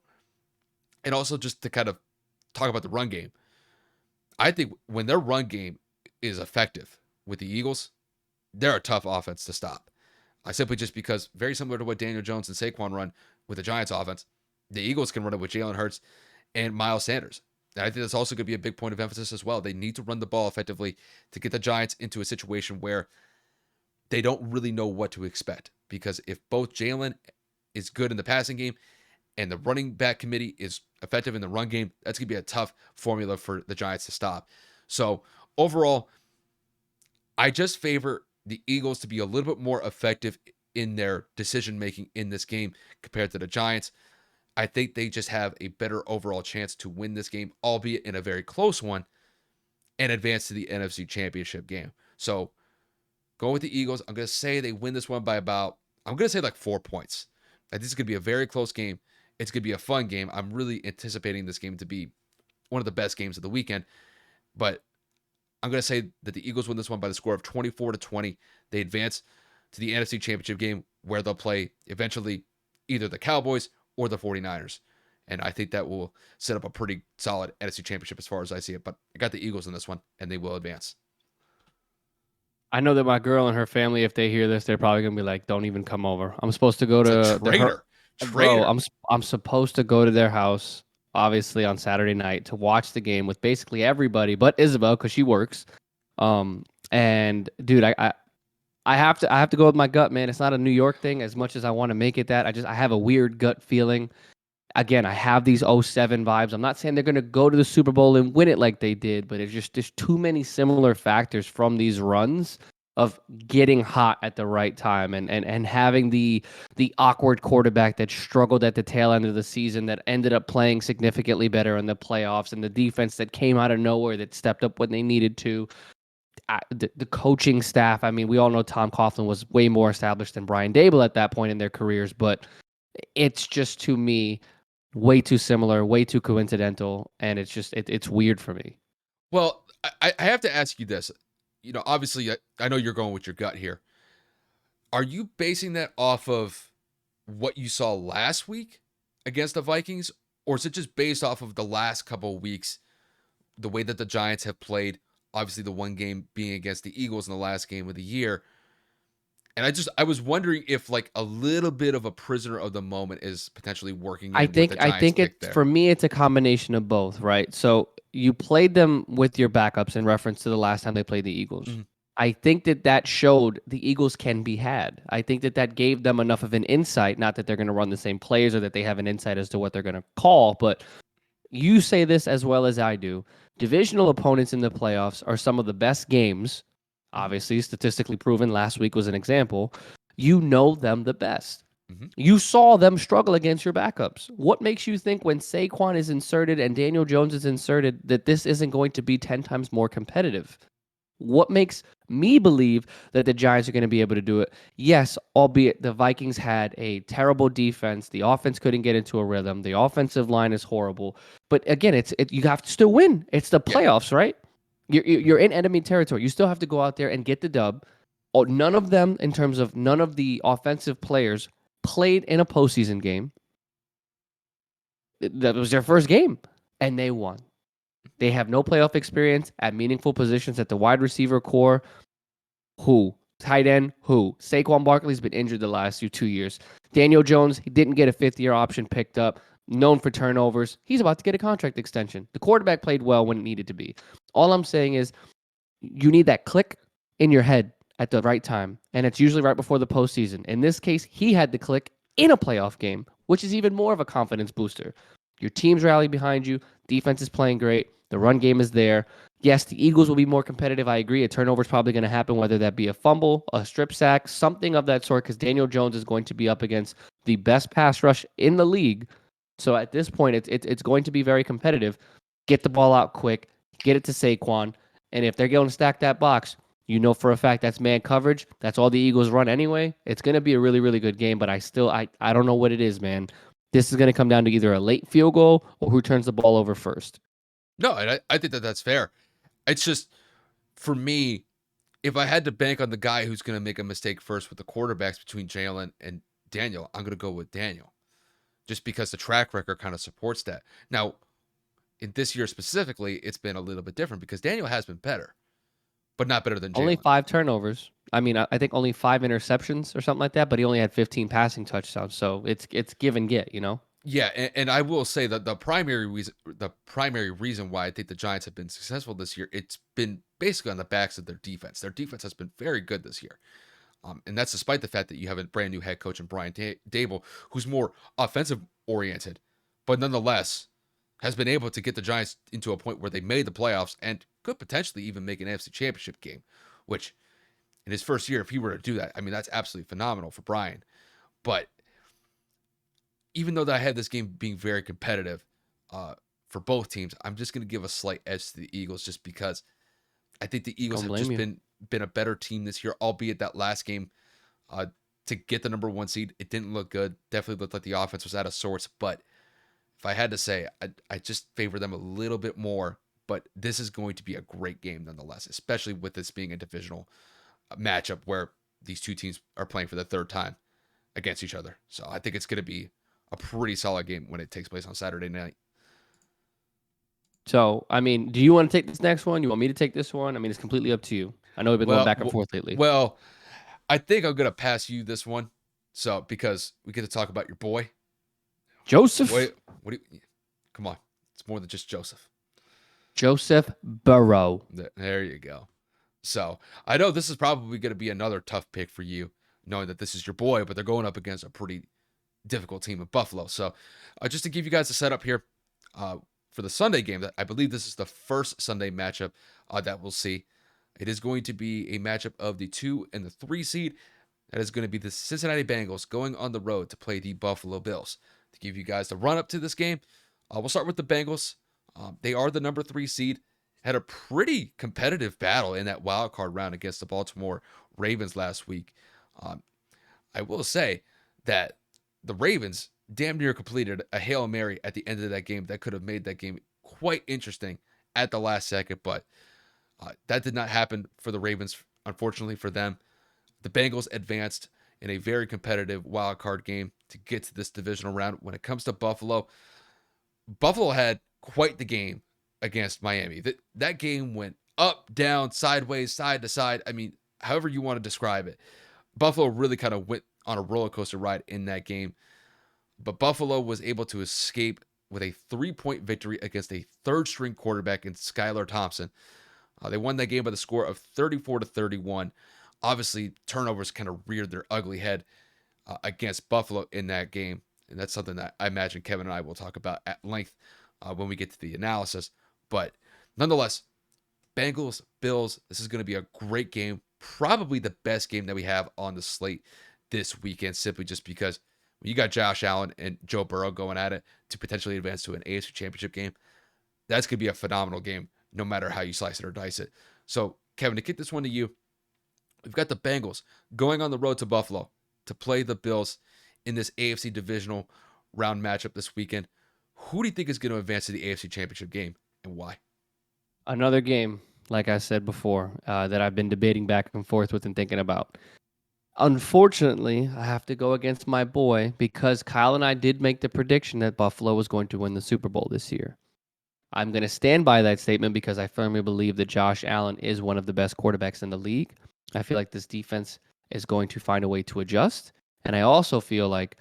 and also just to kind of talk about the run game, I think when their run game is effective with the Eagles, they're a tough offense to stop. Simply just because, very similar to what Daniel Jones and Saquon run with the Giants offense, the Eagles can run it with Jalen Hurts and Miles Sanders. And I think that's also going to be a big point of emphasis as well. They need to run the ball effectively to get the Giants into a situation where they don't really know what to expect. Because if both Jalen is good in the passing game and the running back committee is effective in the run game, that's going to be a tough formula for the Giants to stop. So overall, I just favor the Eagles to be a little bit more effective in their decision making in this game compared to the Giants. I think they just have a better overall chance to win this game, albeit in a very close one, and advance to the NFC Championship game. So Going with the Eagles. I'm going to say they win this one by about, I'm going to say like 4 points. I think this is going to be a very close game. It's going to be a fun game. I'm really anticipating this game to be one of the best games of the weekend. But I'm going to say that the Eagles win this one by the score of 24-20. They advance to the NFC Championship game where they'll play eventually either the Cowboys or the 49ers. And I think that will set up a pretty solid NFC Championship as far as I see it. But I got the Eagles in this one, and they will advance. I know that my girl and her family, if they hear this, they're probably gonna be like, "Don't even come over." I'm supposed to go It's a to her, traitor. bro. Traitor. I'm supposed to go to their house, obviously on Saturday night to watch the game with basically everybody but Isabel because she works. And dude, I have to go with my gut, man. It's not a New York thing as much as I want to make it that. I have a weird gut feeling. Again, I have these '07 vibes. I'm not saying they're going to go to the Super Bowl and win it like they did, but it's just there's too many similar factors from these runs of getting hot at the right time and having the awkward quarterback that struggled at the tail end of the season that ended up playing significantly better in the playoffs and the defense that came out of nowhere that stepped up when they needed to. The coaching staff, I mean, we all know Tom Coughlin was way more established than Brian Dable at that point in their careers, but it's just to me way too similar, way too coincidental, and it's weird for me. Well, I have to ask you this. Obviously, I know you're going with your gut here. Are you basing that off of what you saw last week against the Vikings, or is it just based off of the last couple of weeks, the way that the Giants have played? Obviously, the one game being against the Eagles in the last game of the year. And I was wondering if like a little bit of a prisoner of the moment is potentially working in with the I Giants think pick it's there. for me it's a combination of both, right? So you played them with your backups in reference to the last time they played the Eagles. Mhm. I think that that showed the Eagles can be had. I think that that gave them enough of an insight, not that they're going to run the same plays or that they have an insight as to what they're going to call, but you say this as well as I do. Divisional opponents in the playoffs are some of the best games, Mhm. obviously, statistically proven. Last week was an example. You know them the best. Mhm. You saw them struggle against your backups. What makes you think when Saquon is inserted and Daniel Jones is inserted that this isn't going to be 10 times more competitive? What makes me believe that the Giants are going to be able to do it? Yes, albeit the Vikings had a terrible defense. The offense couldn't get into a rhythm. The offensive line is horrible. But again, you have to still win. It's the Yeah. playoffs, right? You're in enemy territory. You still have to go out there and get the dub. Oh, none of them, in terms of none of the offensive players, played in a postseason game. That was their first game, and they won. They have no playoff experience at meaningful positions at the wide receiver core. Who? Tight end? Who? Saquon Barkley's been injured the last 2 years. Daniel Jones, he didn't get a fifth-year option picked up, known for turnovers. He's about to get a contract extension. The quarterback played well when it needed to be. All I'm saying is you need that click in your head at the right time, and it's usually right before the postseason. In this case, he had the click in a playoff game, which is even more of a confidence booster. Your team's rally behind you. Defense is playing great. The run game is there. Yes, the Eagles will be more competitive. I agree. A turnover is probably going to happen, whether that be a fumble, a strip sack, something of that sort, because Daniel Jones is going to be up against the best pass rush in the league. So at this point, it's going to be very competitive. Get the ball out quick. Get it to Saquon. And if they're going to stack that box, you know for a fact that's man coverage. That's all the Eagles run anyway. It's going to be a really, really good game, but I don't know what it is, man. This is going to come down to either a late field goal or who turns the ball over first. No, and I think that that's fair. It's just for me, if I had to bank on the guy who's going to make a mistake first with the quarterbacks between Jalen and Daniel, I'm going to go with Daniel, just because the track record kind of supports that. Now, in this year specifically, it's been a little bit different because Daniel has been better, but not better than Only Jalen. 5 turnovers. I mean, I think only 5 interceptions or something like that, but he only had 15 passing touchdowns. So it's give and get, you know? Yeah, and I will say that the primary reason why I think the Giants have been successful this year, it's been basically on the backs of their defense. Their defense has been very good this year. And that's despite the fact that you have a brand new head coach in Brian Dable, who's more offensive oriented, but nonetheless has been able to get the Giants into a point where they made the playoffs and could potentially even make an NFC Championship game, which in his first year, if he were to do that, I mean, that's absolutely phenomenal for Brian. But even though that I had this game being very competitive for both teams, I'm just going to give a slight edge to the Eagles just because I think the Eagles Don't have blame just you. been been a better team this year, albeit that last game uh, to get the number 1 seed, it didn't look good. Definitely looked like the offense was out of sorts. But if I had to say, I just favor them a little bit more. But this is going to be a great game nonetheless, especially with this being a divisional matchup where these two teams are playing for the third time against each other. So I think it's going to be a pretty solid game when it takes place on Saturday night. So, I mean, do you want to take this next one? You want me to take this one? I mean, it's completely up to you. I know we've been going Well, back and forth lately. well, I think I'm gonna pass you this one. So because we get to talk about your boy. Joseph What do you come on. It's more than just Joseph. Joseph Burrow. There you go. So I know this is probably gonna be another tough pick for you, knowing that this is your boy, but they're going up against a pretty difficult team in Buffalo. So just to give you guys a setup here, for the Sunday game, that I believe this is the first Sunday matchup that we'll see. It is going to be a matchup of the 2 and the 3 seed. That is going to be the Cincinnati Bengals going on the road to play the Buffalo Bills. To give you guys the run up to this game, we'll start with the Bengals. They are the number 3 seed. Had a pretty competitive battle in that wild card round against the Baltimore Ravens last week. I will say that the Ravens damn near completed a Hail Mary at the end of that game that could have made that game quite interesting at the last second, but that did not happen for the Ravens, unfortunately for them. The Bengals advanced in a very competitive wild card game to get to this divisional round. When it comes to Buffalo, Buffalo had quite the game against Miami. That game went up, down, sideways, side to side. I mean, however you want to describe it. Buffalo really kind of went on a roller coaster ride in that game. But Buffalo was able to escape with a 3-point victory against a third-string quarterback in Skylar Thompson. They won that game by the score of 34-31. Obviously, turnovers kind of reared their ugly head against Buffalo in that game. And that's something that I imagine Kevin and I will talk about at length when we get to the analysis. But nonetheless, Bengals, Bills, this is going to be a great game. Probably the best game that we have on the slate this weekend, simply just because when you got Josh Allen and Joe Burrow going at it to potentially advance to an AFC Championship game, that's going to be a phenomenal game, no matter how you slice it or dice it. So, Kevin, to get this one to you, we've got the Bengals going on the road to Buffalo to play the Bills in this AFC divisional round matchup this weekend. Who do you think is going to advance to the AFC Championship game and why? Another game, like I said before, that I've been debating back and forth with and thinking about. Unfortunately, I have to go against my boy because Kyle and I did make the prediction that Buffalo was going to win the Super Bowl this year. I'm going to stand by that statement because I firmly believe that Josh Allen is one of the best quarterbacks in the league. I feel like this defense is going to find a way to adjust. And I also feel like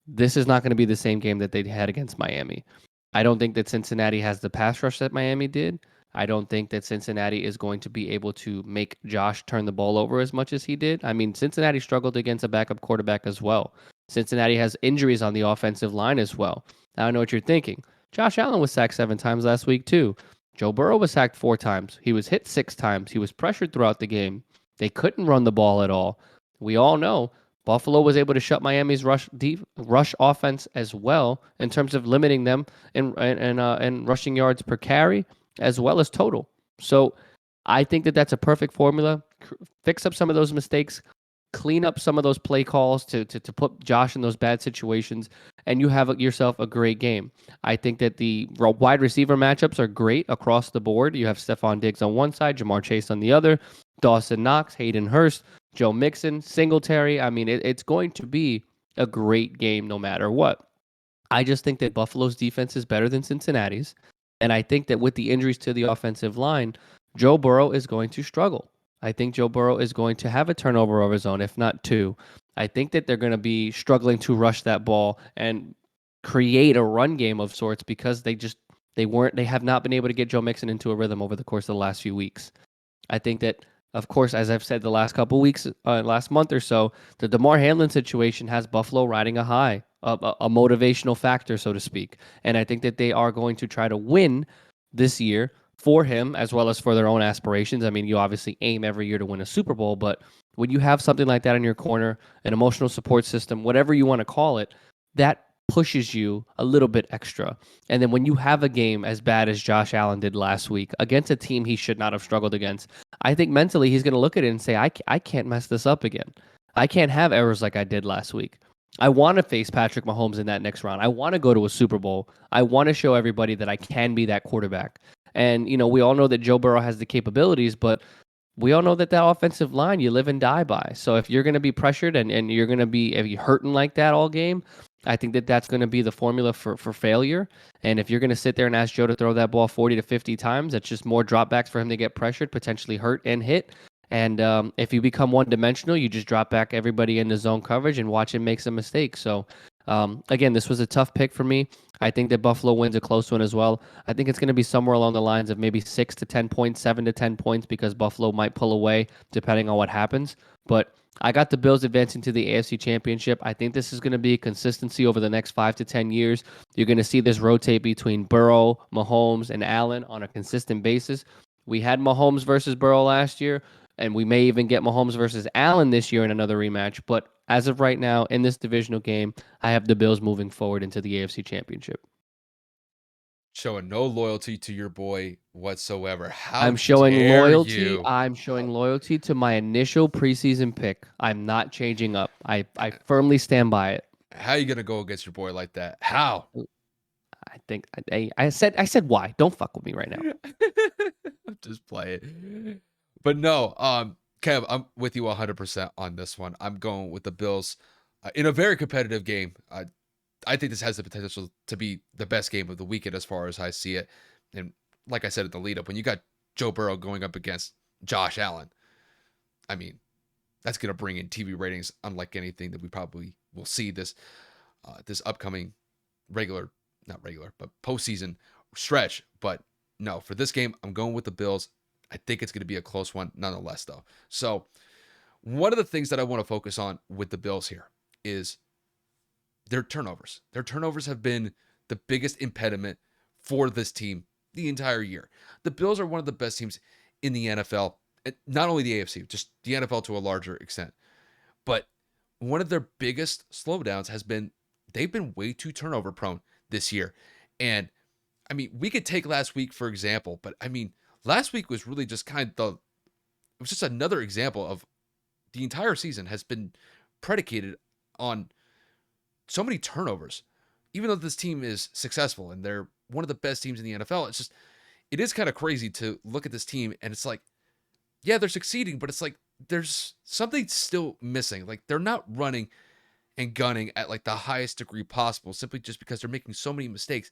this is not going to be the same game that they had against Miami. I don't think that Cincinnati has the pass rush that Miami did. I don't think that Cincinnati is going to be able to make Josh turn the ball over as much as he did. I mean, Cincinnati struggled against a backup quarterback as well. Cincinnati has injuries on the offensive line as well. Now I know what you're thinking. Josh Allen was sacked 7 times last week too. Joe Burrow was sacked 4 times. He was hit 6 times. He was pressured throughout the game. They couldn't run the ball at all. We all know Buffalo was able to shut Miami's rush offense as well in terms of limiting them in rushing yards per carry as well as total. So I think that that's a perfect formula. Fix up some of those mistakes, clean up some of those play calls to put Josh in those bad situations, and you have yourself a great game. I think that the wide receiver matchups are great across the board. You have Stephon Diggs on one side, Jamar Chase on the other, Dawson Knox, Hayden Hurst, Joe Mixon, Singletary. I mean, it's going to be a great game no matter what. I just think that Buffalo's defense is better than Cincinnati's. And I think that with the injuries to the offensive line, Joe Burrow is going to struggle. I think Joe Burrow is going to have a turnover of his own, if not 2. I think that they're going to be struggling to rush that ball and create a run game of sorts because they have not been able to get Joe Mixon into a rhythm over the course of the last few weeks. I think that, of course, as I've said the last couple weeks, last month or so, the DeMar Hamlin situation has Buffalo riding a high, a motivational factor, so to speak. And I think that they are going to try to win this year for him as well as for their own aspirations. I mean, you obviously aim every year to win a Super Bowl, but when you have something like that in your corner, an emotional support system, whatever you want to call it, that pushes you a little bit extra. And then when you have a game as bad as Josh Allen did last week against a team he should not have struggled against, I think mentally he's going to look at it and say, I can't mess this up again. I can't have errors like I did last week. I want to face Patrick Mahomes in that next round. I want to go to a Super Bowl. I want to show everybody that I can be that quarterback. And, we all know that Joe Burrow has the capabilities, but we all know that offensive line you live and die by. So if you're going to be pressured and you're going to be if you hurting like that all game, I think that's going to be the formula for failure. And if you're going to sit there and ask Joe to throw that ball 40 to 50 times, that's just more dropbacks for him to get pressured, potentially hurt and hit. And if you become one dimensional, you just drop back everybody in the zone coverage and watch him make some mistakes. So again, this was a tough pick for me. I think that Buffalo wins a close one as well. I think it's going to be somewhere along the lines of maybe 6 to 10 points, 7 to 10 points, because Buffalo might pull away depending on what happens. But I got the Bills advancing to the AFC Championship. I think this is going to be a consistency over the next 5 to 10 years. You're going to see this rotate between Burrow, Mahomes, and Allen on a consistent basis. We had Mahomes versus Burrow last year, and we may even get Mahomes versus Allen this year in another rematch. But as of right now, in this divisional game, I have the Bills moving forward into the AFC Championship. Showing no loyalty to your boy whatsoever. I'm How showing dare loyalty. you? I'm showing loyalty to my initial preseason pick. I'm not changing up. I firmly stand by it. How you gonna go against your boy like that? How? I think I said why. Don't fuck with me right now. I'm just playing. But no, Kev, I'm with you 100% on this one. I'm going with the Bills in a very competitive game. I think this has the potential to be the best game of the weekend as far as I see it. And like I said at the lead up, when you got Joe Burrow going up against Josh Allen, I mean, that's going to bring in TV ratings unlike anything that we probably will see this upcoming not regular, but postseason stretch. But no, for this game, I'm going with the Bills. I think it's going to be a close one nonetheless, though. So one of the things that I want to focus on with the Bills here is their turnovers. Their turnovers have been the biggest impediment for this team the entire year. The Bills are one of the best teams in the NFL, not only the AFC, just the NFL to a larger extent. But one of their biggest slowdowns has been they've been way too turnover prone this year. And I mean, we could take last week for example, but I mean, last week was really just it was just another example of the entire season has been predicated on so many turnovers. Even though this team is successful and they're one of the best teams in the NFL, it is kind of crazy to look at this team and it's like, yeah, they're succeeding, but it's like there's something still missing. Like they're not running and gunning at like the highest degree possible simply just because they're making so many mistakes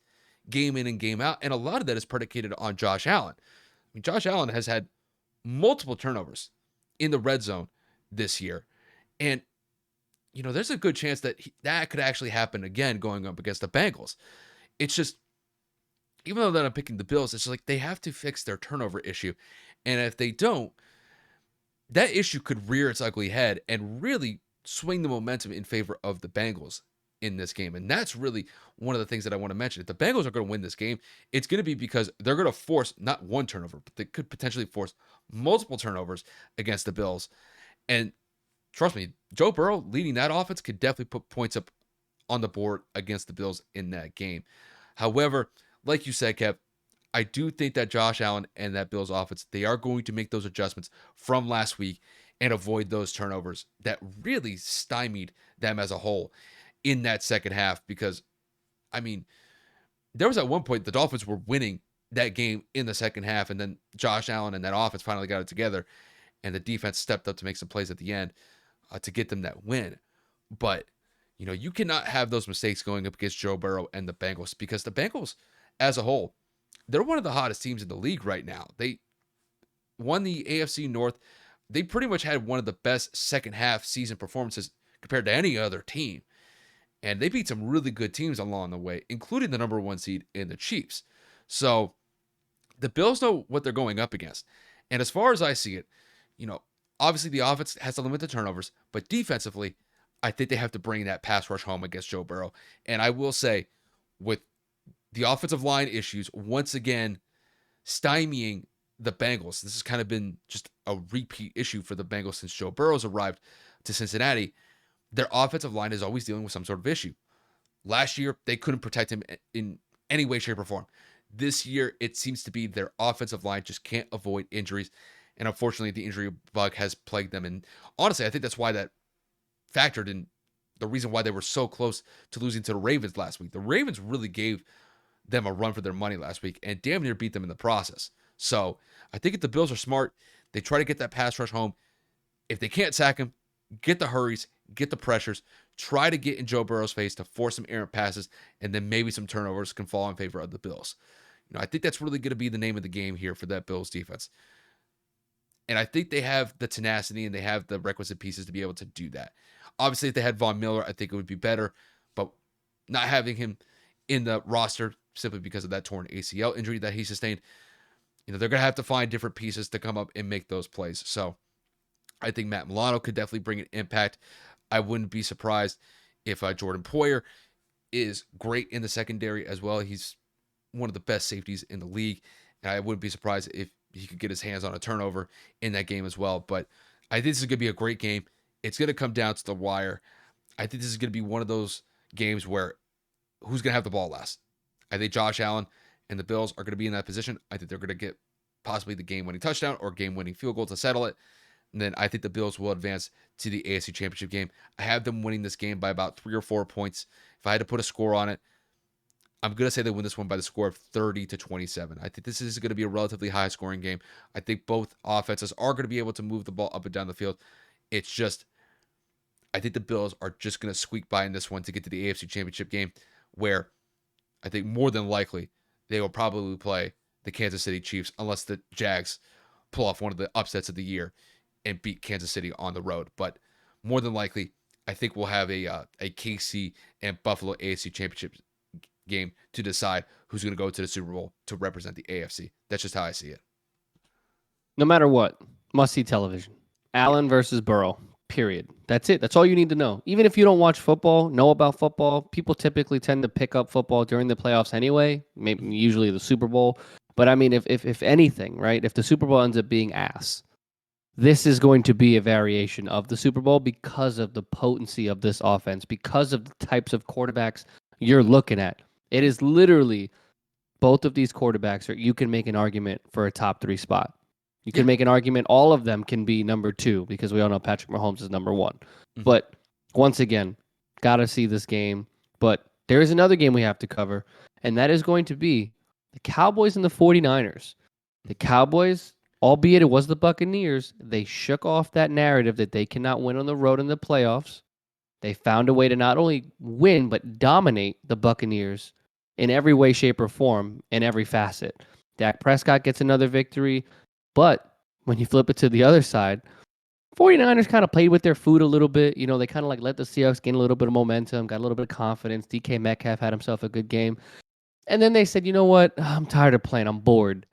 game in and game out. And a lot of that is predicated on Josh Allen. I mean, Josh Allen has had multiple turnovers in the red zone this year. And, there's a good chance that that could actually happen again going up against the Bengals. It's just, even though that I'm picking the Bills, it's just like they have to fix their turnover issue. And if they don't, that issue could rear its ugly head and really swing the momentum in favor of the Bengals in this game. And that's really one of the things that I want to mention. If the Bengals are going to win this game, it's going to be because they're going to force not one turnover, but they could potentially force multiple turnovers against the Bills. And trust me, Joe Burrow leading that offense could definitely put points up on the board against the Bills in that game. However, like you said, Kev, I do think that Josh Allen and that Bills offense, they are going to make those adjustments from last week and avoid those turnovers that really stymied them as a whole in that second half. Because, I mean, there was at one point the Dolphins were winning that game in the second half, and then Josh Allen and that offense finally got it together, and the defense stepped up to make some plays at the end to get them that win. But, you cannot have those mistakes going up against Joe Burrow and the Bengals, because the Bengals as a whole, they're one of the hottest teams in the league right now. They won the AFC North. They pretty much had one of the best second half season performances compared to any other team. And they beat some really good teams along the way, including the number one seed in the Chiefs. So the Bills know what they're going up against. And as far as I see it, obviously the offense has to limit the turnovers, but defensively, I think they have to bring that pass rush home against Joe Burrow. And I will say, with the offensive line issues once again stymieing the Bengals, this has kind of been just a repeat issue for the Bengals since Joe Burrow's arrived to Cincinnati. Their offensive line is always dealing with some sort of issue. Last year, they couldn't protect him in any way, shape, or form. This year, it seems to be their offensive line just can't avoid injuries. And unfortunately, the injury bug has plagued them. And honestly, I think that's why that factored in the reason why they were so close to losing to the Ravens last week. The Ravens really gave them a run for their money last week and damn near beat them in the process. So I think if the Bills are smart, they try to get that pass rush home. If they can't sack him, get the hurries, get the pressures, try to get in Joe Burrow's face to force some errant passes, and then maybe some turnovers can fall in favor of the Bills. I think that's really going to be the name of the game here for that Bills defense. And I think they have the tenacity and they have the requisite pieces to be able to do that. Obviously, if they had Von Miller, I think it would be better. But not having him in the roster simply because of that torn ACL injury that he sustained, they're going to have to find different pieces to come up and make those plays. So I think Matt Milano could definitely bring an impact. I wouldn't be surprised if Jordan Poyer is great in the secondary as well. He's one of the best safeties in the league. And I wouldn't be surprised if he could get his hands on a turnover in that game as well. But I think this is going to be a great game. It's going to come down to the wire. I think this is going to be one of those games where who's going to have the ball last? I think Josh Allen and the Bills are going to be in that position. I think they're going to get possibly the game-winning touchdown or game-winning field goal to settle it. And then I think the Bills will advance to the AFC Championship game. I have them winning this game by about 3 or 4 points. If I had to put a score on it, I'm going to say they win this one by the score of 30-27. I think this is going to be a relatively high-scoring game. I think both offenses are going to be able to move the ball up and down the field. It's just, I think the Bills are just going to squeak by in this one to get to the AFC Championship game, where I think more than likely they will probably play the Kansas City Chiefs unless the Jags pull off one of the upsets of the year and beat Kansas City on the road. But more than likely, I think we'll have a KC and Buffalo AFC Championship game to decide who's going to go to the Super Bowl to represent the AFC. That's just how I see it. No matter what, must-see television. Yeah. Allen versus Burrow, period. That's it. That's all you need to know. Even if you don't watch football, know about football, people typically tend to pick up football during the playoffs anyway, maybe usually the Super Bowl. But I mean, if anything, right, if the Super Bowl ends up being ass, this is going to be a variation of the Super Bowl because of the potency of this offense, because of the types of quarterbacks you're looking at. It is literally both of these quarterbacks, you can make an argument for a top 3 spot. You can make an argument all of them can be number 2 because we all know Patrick Mahomes is number 1. Mm-hmm. But once again, got to see this game. But there is another game we have to cover, and that is going to be the Cowboys and the 49ers. The Cowboys, albeit it was the Buccaneers, they shook off that narrative that they cannot win on the road in the playoffs. They found a way to not only win, but dominate the Buccaneers in every way, shape, or form, in every facet. Dak Prescott gets another victory, but when you flip it to the other side, 49ers kind of played with their food a little bit. They kind of like let the Seahawks gain a little bit of momentum, got a little bit of confidence. DK Metcalf had himself a good game. And then they said, you know what? I'm tired of playing. I'm bored.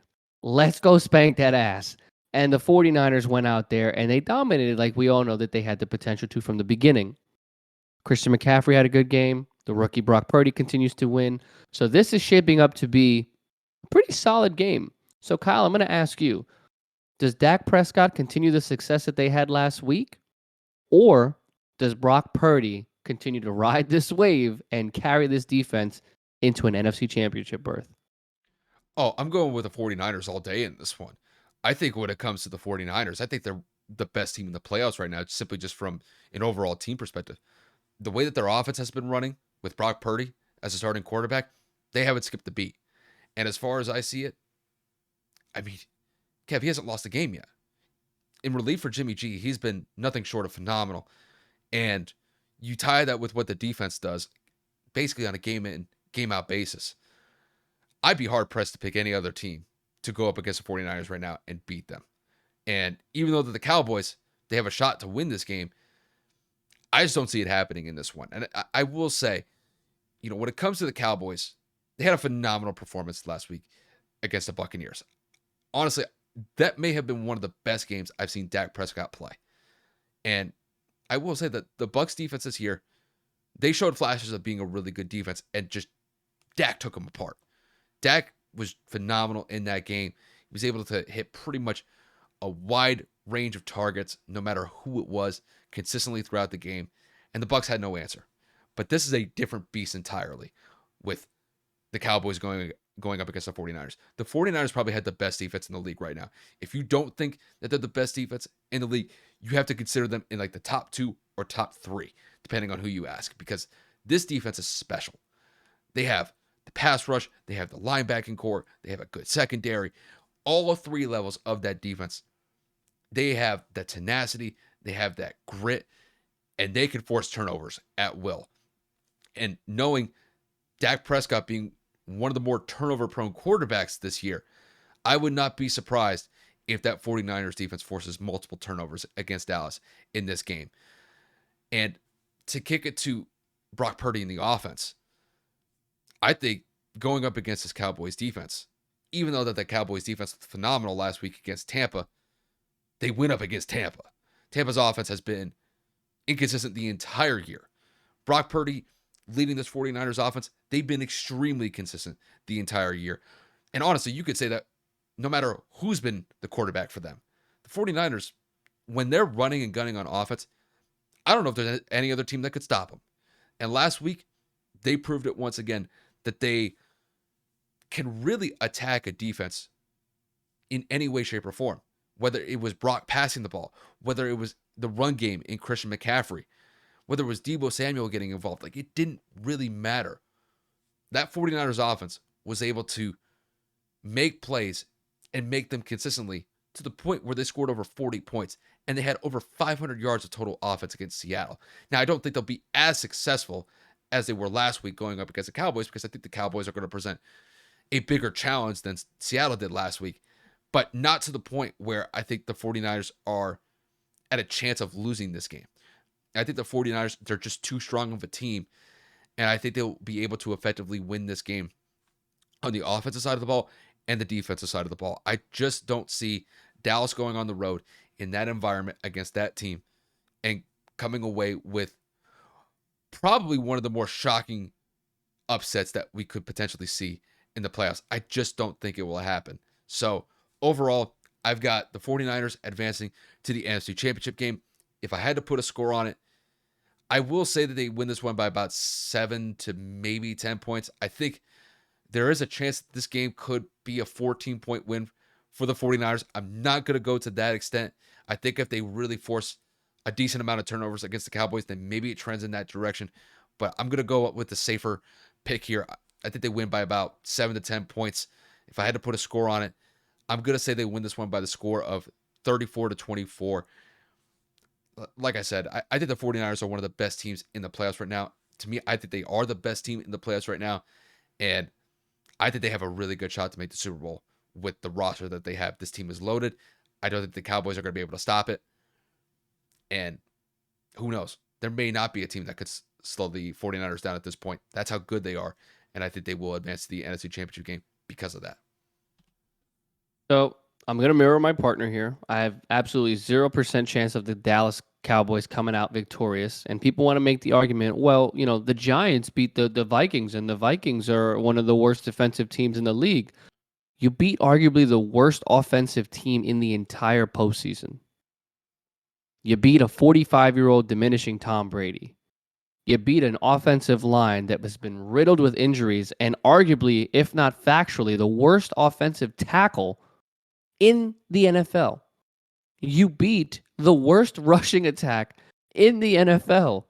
Let's go spank that ass. And the 49ers went out there and they dominated like we all know that they had the potential to from the beginning. Christian McCaffrey had a good game. The rookie Brock Purdy continues to win. So this is shaping up to be a pretty solid game. So Kyle, I'm going to ask you, does Dak Prescott continue the success that they had last week? Or does Brock Purdy continue to ride this wave and carry this defense into an NFC Championship berth? Oh, I'm going with the 49ers all day in this one. I think when it comes to the 49ers, I think they're the best team in the playoffs right now, simply just from an overall team perspective. The way that their offense has been running with Brock Purdy as a starting quarterback, they haven't skipped the beat. And as far as I see it, I mean, Kev, he hasn't lost a game yet. In relief for Jimmy G, he's been nothing short of phenomenal. And you tie that with what the defense does, basically on a game in, game out basis. I'd be hard pressed to pick any other team to go up against the 49ers right now and beat them. And even though the Cowboys, they have a shot to win this game, I just don't see it happening in this one. And I will say, when it comes to the Cowboys, they had a phenomenal performance last week against the Buccaneers. Honestly, that may have been one of the best games I've seen Dak Prescott play. And I will say that the Bucs defense this year, they showed flashes of being a really good defense, and just Dak took them apart. Dak was phenomenal in that game. He was able to hit pretty much a wide range of targets, no matter who it was, consistently throughout the game. And the Bucs had no answer. But this is a different beast entirely with the Cowboys going up against the 49ers. The 49ers probably had the best defense in the league right now. If you don't think that they're the best defense in the league, you have to consider them in like the top 2 or top 3, depending on who you ask, because this defense is special. They have the pass rush, they have the linebacking core, they have a good secondary. All 3 levels of that defense, they have that tenacity, they have that grit, and they can force turnovers at will. And knowing Dak Prescott being one of the more turnover prone quarterbacks this year, I would not be surprised if that 49ers defense forces multiple turnovers against Dallas in this game. And to kick it to Brock Purdy in the offense, I think going up against this Cowboys defense, even though that the Cowboys defense was phenomenal last week against Tampa, they went up against Tampa. Tampa's offense has been inconsistent the entire year. Brock Purdy leading this 49ers offense, they've been extremely consistent the entire year. And honestly, you could say that no matter who's been the quarterback for them, the 49ers, when they're running and gunning on offense, I don't know if there's any other team that could stop them. And last week, they proved it once again that they can really attack a defense in any way, shape, or form. Whether it was Brock passing the ball, whether it was the run game in Christian McCaffrey, whether it was Deebo Samuel getting involved, like it didn't really matter. That 49ers offense was able to make plays and make them consistently to the point where they scored over 40 points and they had over 500 yards of total offense against Seattle. Now, I don't think they'll be as successful as they were last week going up against the Cowboys, because I think the Cowboys are going to present a bigger challenge than Seattle did last week, but not to the point where I think the 49ers are at a chance of losing this game. I think the 49ers, they're just too strong of a team, and I think they'll be able to effectively win this game on the offensive side of the ball and the defensive side of the ball. I just don't see Dallas going on the road in that environment against that team and coming away with probably one of the more shocking upsets that we could potentially see in the playoffs. I just don't think it will happen. So overall, I've got the 49ers advancing to the NFC Championship game. If I had to put a score on it, I will say that they win this one by about 7 to maybe 10 points. I think there is a chance that this game could be a 14-point win for the 49ers. I'm not going to go to that extent. I think if they really force a decent amount of turnovers against the Cowboys, then maybe it trends in that direction. But I'm going to go up with the safer pick here. I think they win by about 7 to 10 points. If I had to put a score on it, I'm going to say they win this one by the score of 34 to 24. Like I said, I think the 49ers are one of the best teams in the playoffs right now. To me, I think they are the best team in the playoffs right now. And I think they have a really good shot to make the Super Bowl with the roster that they have. This team is loaded. I don't think the Cowboys are going to be able to stop it. And who knows? There may not be a team that could slow the 49ers down at this point. That's how good they are. And I think they will advance to the NFC Championship game because of that. So I'm going to mirror my partner here. I have absolutely 0% chance of the Dallas Cowboys coming out victorious. And people want to make the argument, well, you know, the Giants beat the Vikings, and the Vikings are one of the worst defensive teams in the league. You beat arguably the worst offensive team in the entire postseason. You beat a 45-year-old diminishing Tom Brady. You beat an offensive line that has been riddled with injuries and arguably, if not factually, the worst offensive tackle in the NFL. You beat the worst rushing attack in the NFL.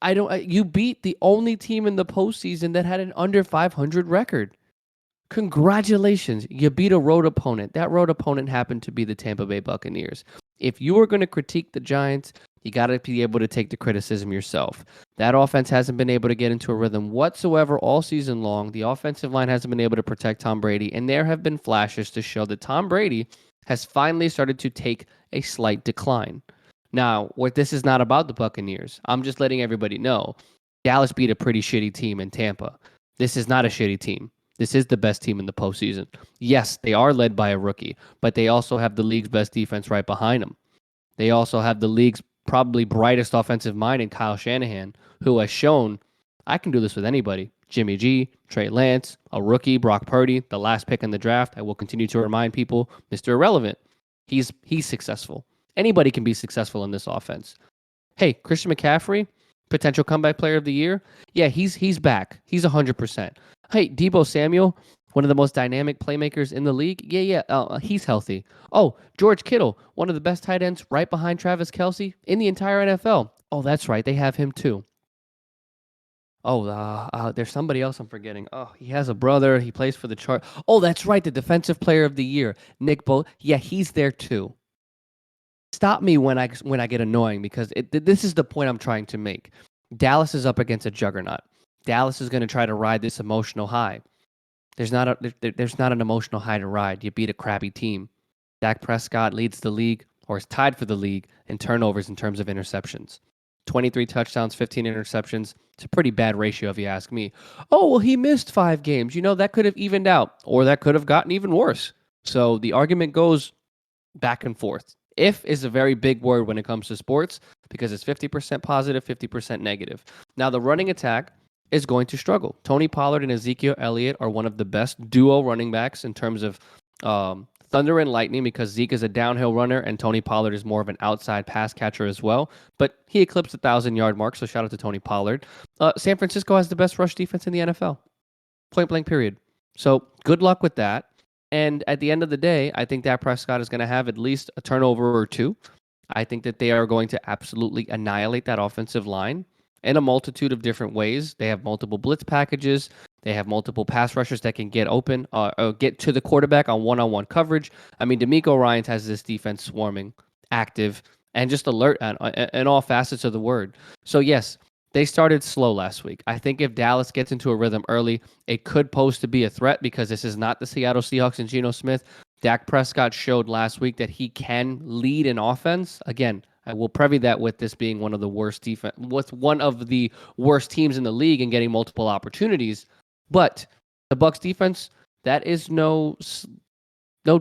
You beat the only team in the postseason that had an under 500 record. Congratulations. You beat a road opponent. That road opponent happened to be the Tampa Bay Buccaneers. If you are going to critique the Giants, you got to be able to take the criticism yourself. That offense hasn't been able to get into a rhythm whatsoever all season long. The offensive line hasn't been able to protect Tom Brady, and there have been flashes to show that Tom Brady has finally started to take a slight decline. Now, this is not about the Buccaneers. I'm just letting everybody know Dallas beat a pretty shitty team in Tampa. This is not a shitty team. This is the best team in the postseason. Yes, they are led by a rookie, but they also have the league's best defense right behind them. They also have the league's probably brightest offensive mind in Kyle Shanahan, who has shown, I can do this with anybody. Jimmy G, Trey Lance, a rookie, Brock Purdy, the last pick in the draft. I will continue to remind people, Mr. Irrelevant. He's successful. Anybody can be successful in this offense. Hey, Christian McCaffrey, Potential comeback player of the year? Yeah, he's back. He's 100%. Hey, Debo Samuel, one of the most dynamic playmakers in the league. Yeah. He's healthy. Oh, George Kittle, one of the best tight ends right behind Travis Kelce in the entire NFL. Oh, that's right. They have him too. Oh, there's somebody else I'm forgetting. Oh, he has a brother. He plays for the chart. Oh, that's right. The defensive player of the year, Nick Bo. Yeah, he's there too. Stop me when I get annoying because this is the point I'm trying to make. Dallas is up against a juggernaut. Dallas is going to try to ride this emotional high. There's not an emotional high to ride. You beat a crappy team. Dak Prescott leads the league or is tied for the league in turnovers in terms of interceptions. 23 touchdowns, 15 interceptions. It's a pretty bad ratio if you ask me. Oh, well, he missed 5 games. That could have evened out or that could have gotten even worse. So the argument goes back and forth. If is a very big word when it comes to sports because it's 50% positive, 50% negative. Now, the running attack is going to struggle. Tony Pollard and Ezekiel Elliott are one of the best duo running backs in terms of thunder and lightning because Zeke is a downhill runner and Tony Pollard is more of an outside pass catcher as well. But he eclipsed the 1,000-yard mark, so shout out to Tony Pollard. San Francisco has the best rush defense in the NFL. Point blank, period. So good luck with that. And at the end of the day, I think Dak Prescott is going to have at least a turnover or two. I think that they are going to absolutely annihilate that offensive line in a multitude of different ways. They have multiple blitz packages. They have multiple pass rushers that can get open, or get to the quarterback on one-on-one coverage. I mean, D'Amico Ryans has this defense swarming, active, and just alert in all facets of the word. So yes, they started slow last week. I think if Dallas gets into a rhythm early, it could pose to be a threat because this is not the Seattle Seahawks and Geno Smith. Dak Prescott showed last week that he can lead an offense. Again, I will preview that with this being one of the worst defense, with one of the worst teams in the league and getting multiple opportunities. But the Bucs defense, that is no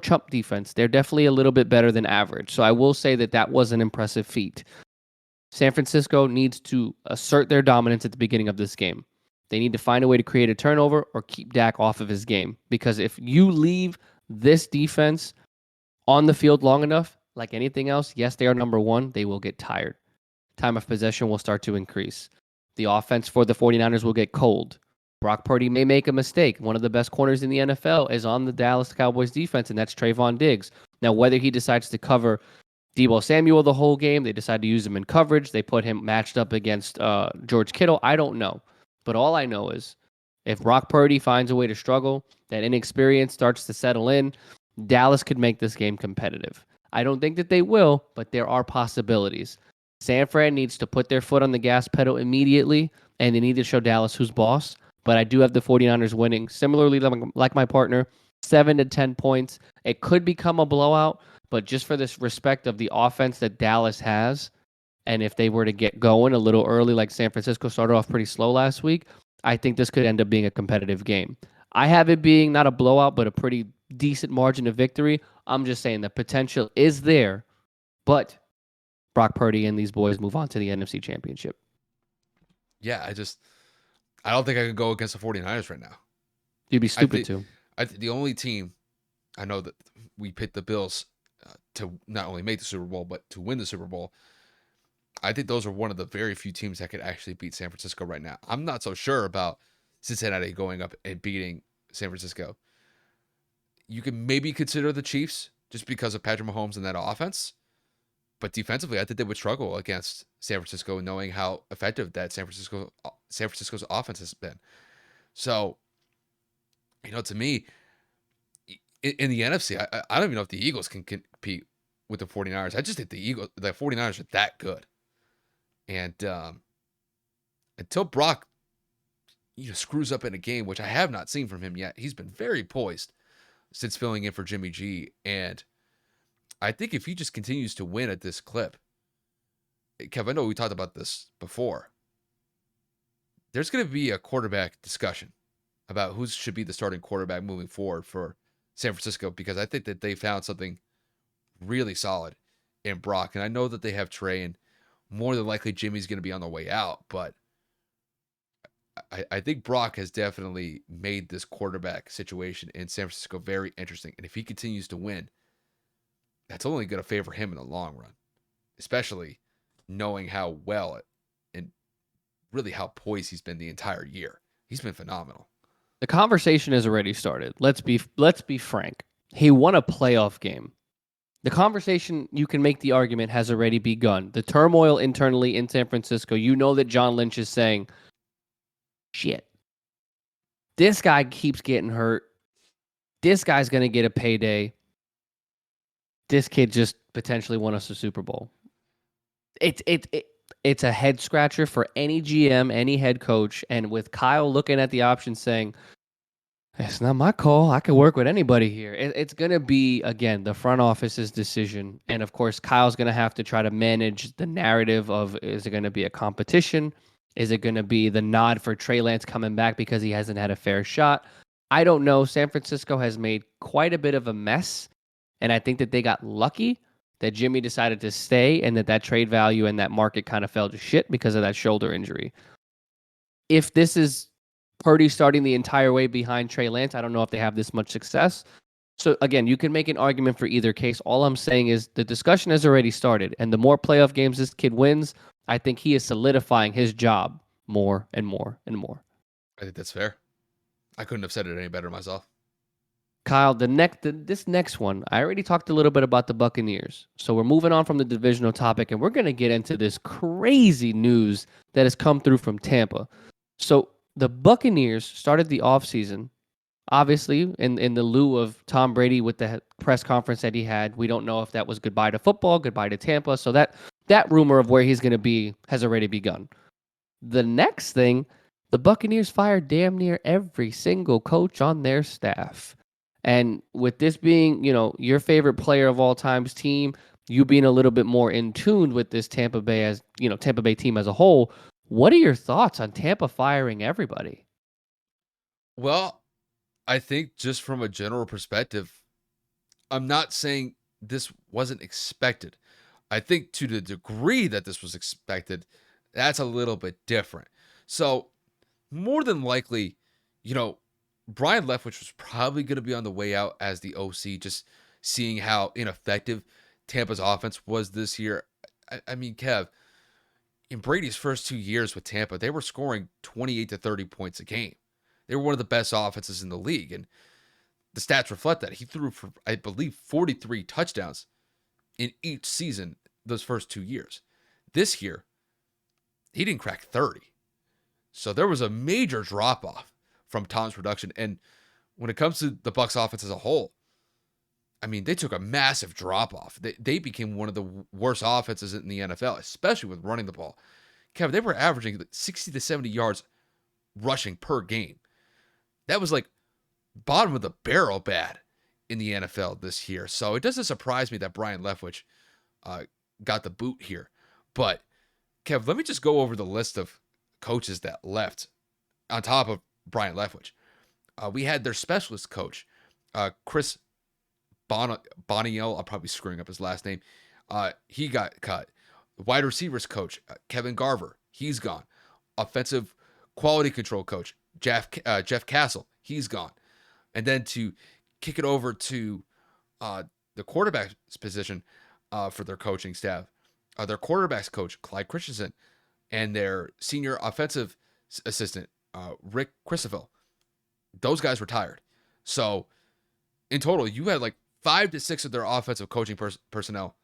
chump defense. They're definitely a little bit better than average. So I will say that was an impressive feat. San Francisco needs to assert their dominance at the beginning of this game. They need to find a way to create a turnover or keep Dak off of his game. Because if you leave this defense on the field long enough, like anything else, yes, they are number one. They will get tired. Time of possession will start to increase. The offense for the 49ers will get cold. Brock Purdy may make a mistake. One of the best corners in the NFL is on the Dallas Cowboys defense, and that's Trayvon Diggs. Now, whether he decides to cover Debo Samuel the whole game. They decided to use him in coverage. They put him matched up against George Kittle. I don't know. But all I know is if Brock Purdy finds a way to struggle, that inexperience starts to settle in, Dallas could make this game competitive. I don't think that they will, but there are possibilities. San Fran needs to put their foot on the gas pedal immediately, and they need to show Dallas who's boss. But I do have the 49ers winning, similarly like my partner, 7 to 10 points. It could become a blowout, but just for this respect of the offense that Dallas has, and if they were to get going a little early, like San Francisco started off pretty slow last week, I think this could end up being a competitive game. I have it being not a blowout, but a pretty decent margin of victory. I'm just saying the potential is there, but Brock Purdy and these boys move on to the NFC Championship. Yeah, I don't think I could go against the 49ers right now. You'd be I stupid think to. the only team I know that we picked the Bills to not only make the Super Bowl but to win the Super Bowl. I think those are one of the very few teams that could actually beat San Francisco right now. I'm not so sure about Cincinnati going up and beating San Francisco. You can maybe consider the Chiefs just because of Patrick Mahomes and that offense. But defensively, I think they would struggle against San Francisco, knowing how effective that San Francisco's offense has been. So, to me, in the NFC, I don't even know if the Eagles can compete with the 49ers. I just think the 49ers are that good. And until Brock, screws up in a game, which I have not seen from him yet, he's been very poised since filling in for Jimmy G. And I think if he just continues to win at this clip, Kev, I know we talked about this before. There's going to be a quarterback discussion about who should be the starting quarterback moving forward for San Francisco because I think that they found something really solid in Brock. And I know that they have Trey, and more than likely Jimmy's going to be on the way out. But I think Brock has definitely made this quarterback situation in San Francisco very interesting. And if he continues to win, that's only going to favor him in the long run, especially knowing how well and really how poised he's been the entire year. He's been phenomenal. The conversation has already started. Let's be frank. He won a playoff game. The conversation, you can make the argument, has already begun. The turmoil internally in San Francisco, you know that John Lynch is saying, shit, this guy keeps getting hurt. This guy's going to get a payday. This kid just potentially won us a Super Bowl. It's a head scratcher for any GM, any head coach. And with Kyle looking at the option saying, it's not my call. I can work with anybody here. It's going to be, again, the front office's decision. And of course, Kyle's going to have to try to manage the narrative of, is it going to be a competition? Is it going to be the nod for Trey Lance coming back because he hasn't had a fair shot? I don't know. San Francisco has made quite a bit of a mess. And I think that they got lucky that Jimmy decided to stay and that trade value and that market kind of fell to shit because of that shoulder injury. If this is Purdy starting the entire way behind Trey Lance, I don't know if they have this much success. So again, you can make an argument for either case. All I'm saying is the discussion has already started, and the more playoff games this kid wins, I think he is solidifying his job more and more and more. I think that's fair. I couldn't have said it any better myself. Kyle, this next one, I already talked a little bit about the Buccaneers. So we're moving on from the divisional topic, and we're going to get into this crazy news that has come through from Tampa. So the Buccaneers started the offseason, obviously, in the lieu of Tom Brady with the press conference that he had. We don't know if that was goodbye to football, goodbye to Tampa. So that rumor of where he's going to be has already begun. The next thing, the Buccaneers fired damn near every single coach on their staff. And with this being, your favorite player of all time's team, you being a little bit more in tune with this Tampa Bay team as a whole, what are your thoughts on Tampa firing everybody? Well, I think just from a general perspective, I'm not saying this wasn't expected. I think to the degree that this was expected, that's a little bit different. So, more than likely, Brian Leftwich was probably going to be on the way out as the OC, just seeing how ineffective Tampa's offense was this year. I mean, Kev, in Brady's first 2 years with Tampa, they were scoring 28 to 30 points a game. They were one of the best offenses in the league, and the stats reflect that. He threw for, I believe, 43 touchdowns in each season those first 2 years. This year, he didn't crack 30. So there was a major drop-off from Tom's production. And when it comes to the Bucs offense as a whole, I mean, they took a massive drop-off. They became one of the worst offenses in the NFL, especially with running the ball. Kevin, they were averaging 60 to 70 yards rushing per game. That was like bottom of the barrel bad in the NFL this year. So it doesn't surprise me that Brian Leftwich got the boot here. But, Kev, let me just go over the list of coaches that left on top of Brian Leftwich. We had their specialist coach, Chris Boniel. I'm probably screwing up his last name. He got cut. Wide receivers coach, Kevin Garver. He's gone. Offensive quality control coach, Jeff Castle. He's gone. And then to kick it over to the quarterback's position for their coaching staff, their quarterback's coach, Clyde Christensen, and their senior offensive assistant, Rick Christoffel. Those guys retired. So in total, you had like 5 to 6 of their offensive coaching personnel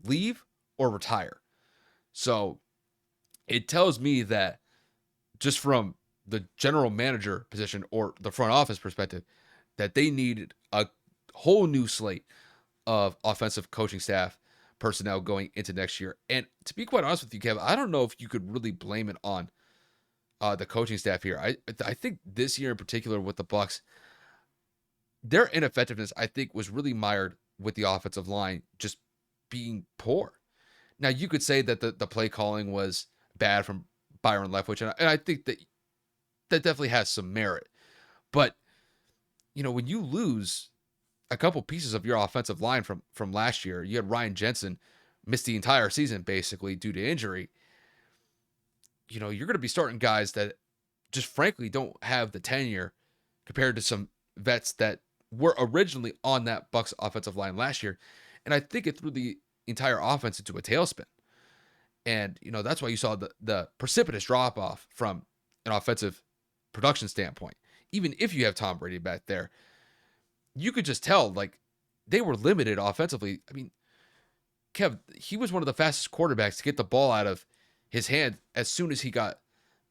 leave or retire. So it tells me that just from the general manager position or the front office perspective, that they needed a whole new slate of offensive coaching staff personnel going into next year. And to be quite honest with you, Kevin, I don't know if you could really blame it on the coaching staff here. I think this year in particular with the Bucs, their ineffectiveness, I think, was really mired with the offensive line just being poor. Now, you could say that the play calling was bad from Byron Leftwich, and I think that definitely has some merit. But, when you lose a couple pieces of your offensive line from last year, you had Ryan Jensen miss the entire season basically due to injury. You're going to be starting guys that just frankly don't have the tenure compared to some vets that were originally on that Bucs offensive line last year. And I think it threw the entire offense into a tailspin. And, that's why you saw the precipitous drop off from an offensive production standpoint. Even if you have Tom Brady back there, you could just tell, like, they were limited offensively. I mean, Kev, he was one of the fastest quarterbacks to get the ball out of his hand as soon as he got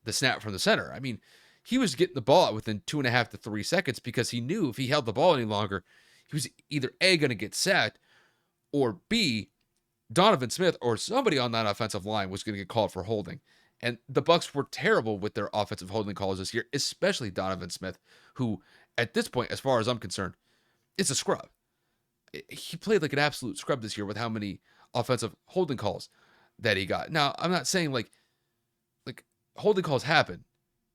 the snap from the center. I mean, he was getting the ball out within 2.5 to 3 seconds because he knew if he held the ball any longer, he was either A, going to get sacked, or B, Donovan Smith or somebody on that offensive line was going to get called for holding. And the Bucs were terrible with their offensive holding calls this year, especially Donovan Smith, who at this point, as far as I'm concerned, is a scrub. He played like an absolute scrub this year with how many offensive holding calls that he got. Now, I'm not saying like holding calls happen,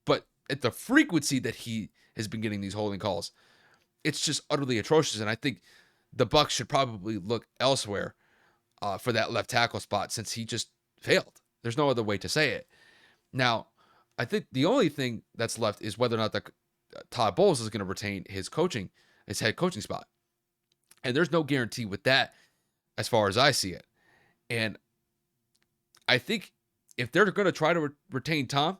but at the frequency that he has been getting these holding calls, it's just utterly atrocious. And I think the Bucs should probably look elsewhere for that left tackle spot since he just failed. There's no other way to say it. Now, I think the only thing that's left is whether or not Todd Bowles is going to retain his head coaching spot. And there's no guarantee with that as far as I see it. And I think if they're going to try to retain Tom,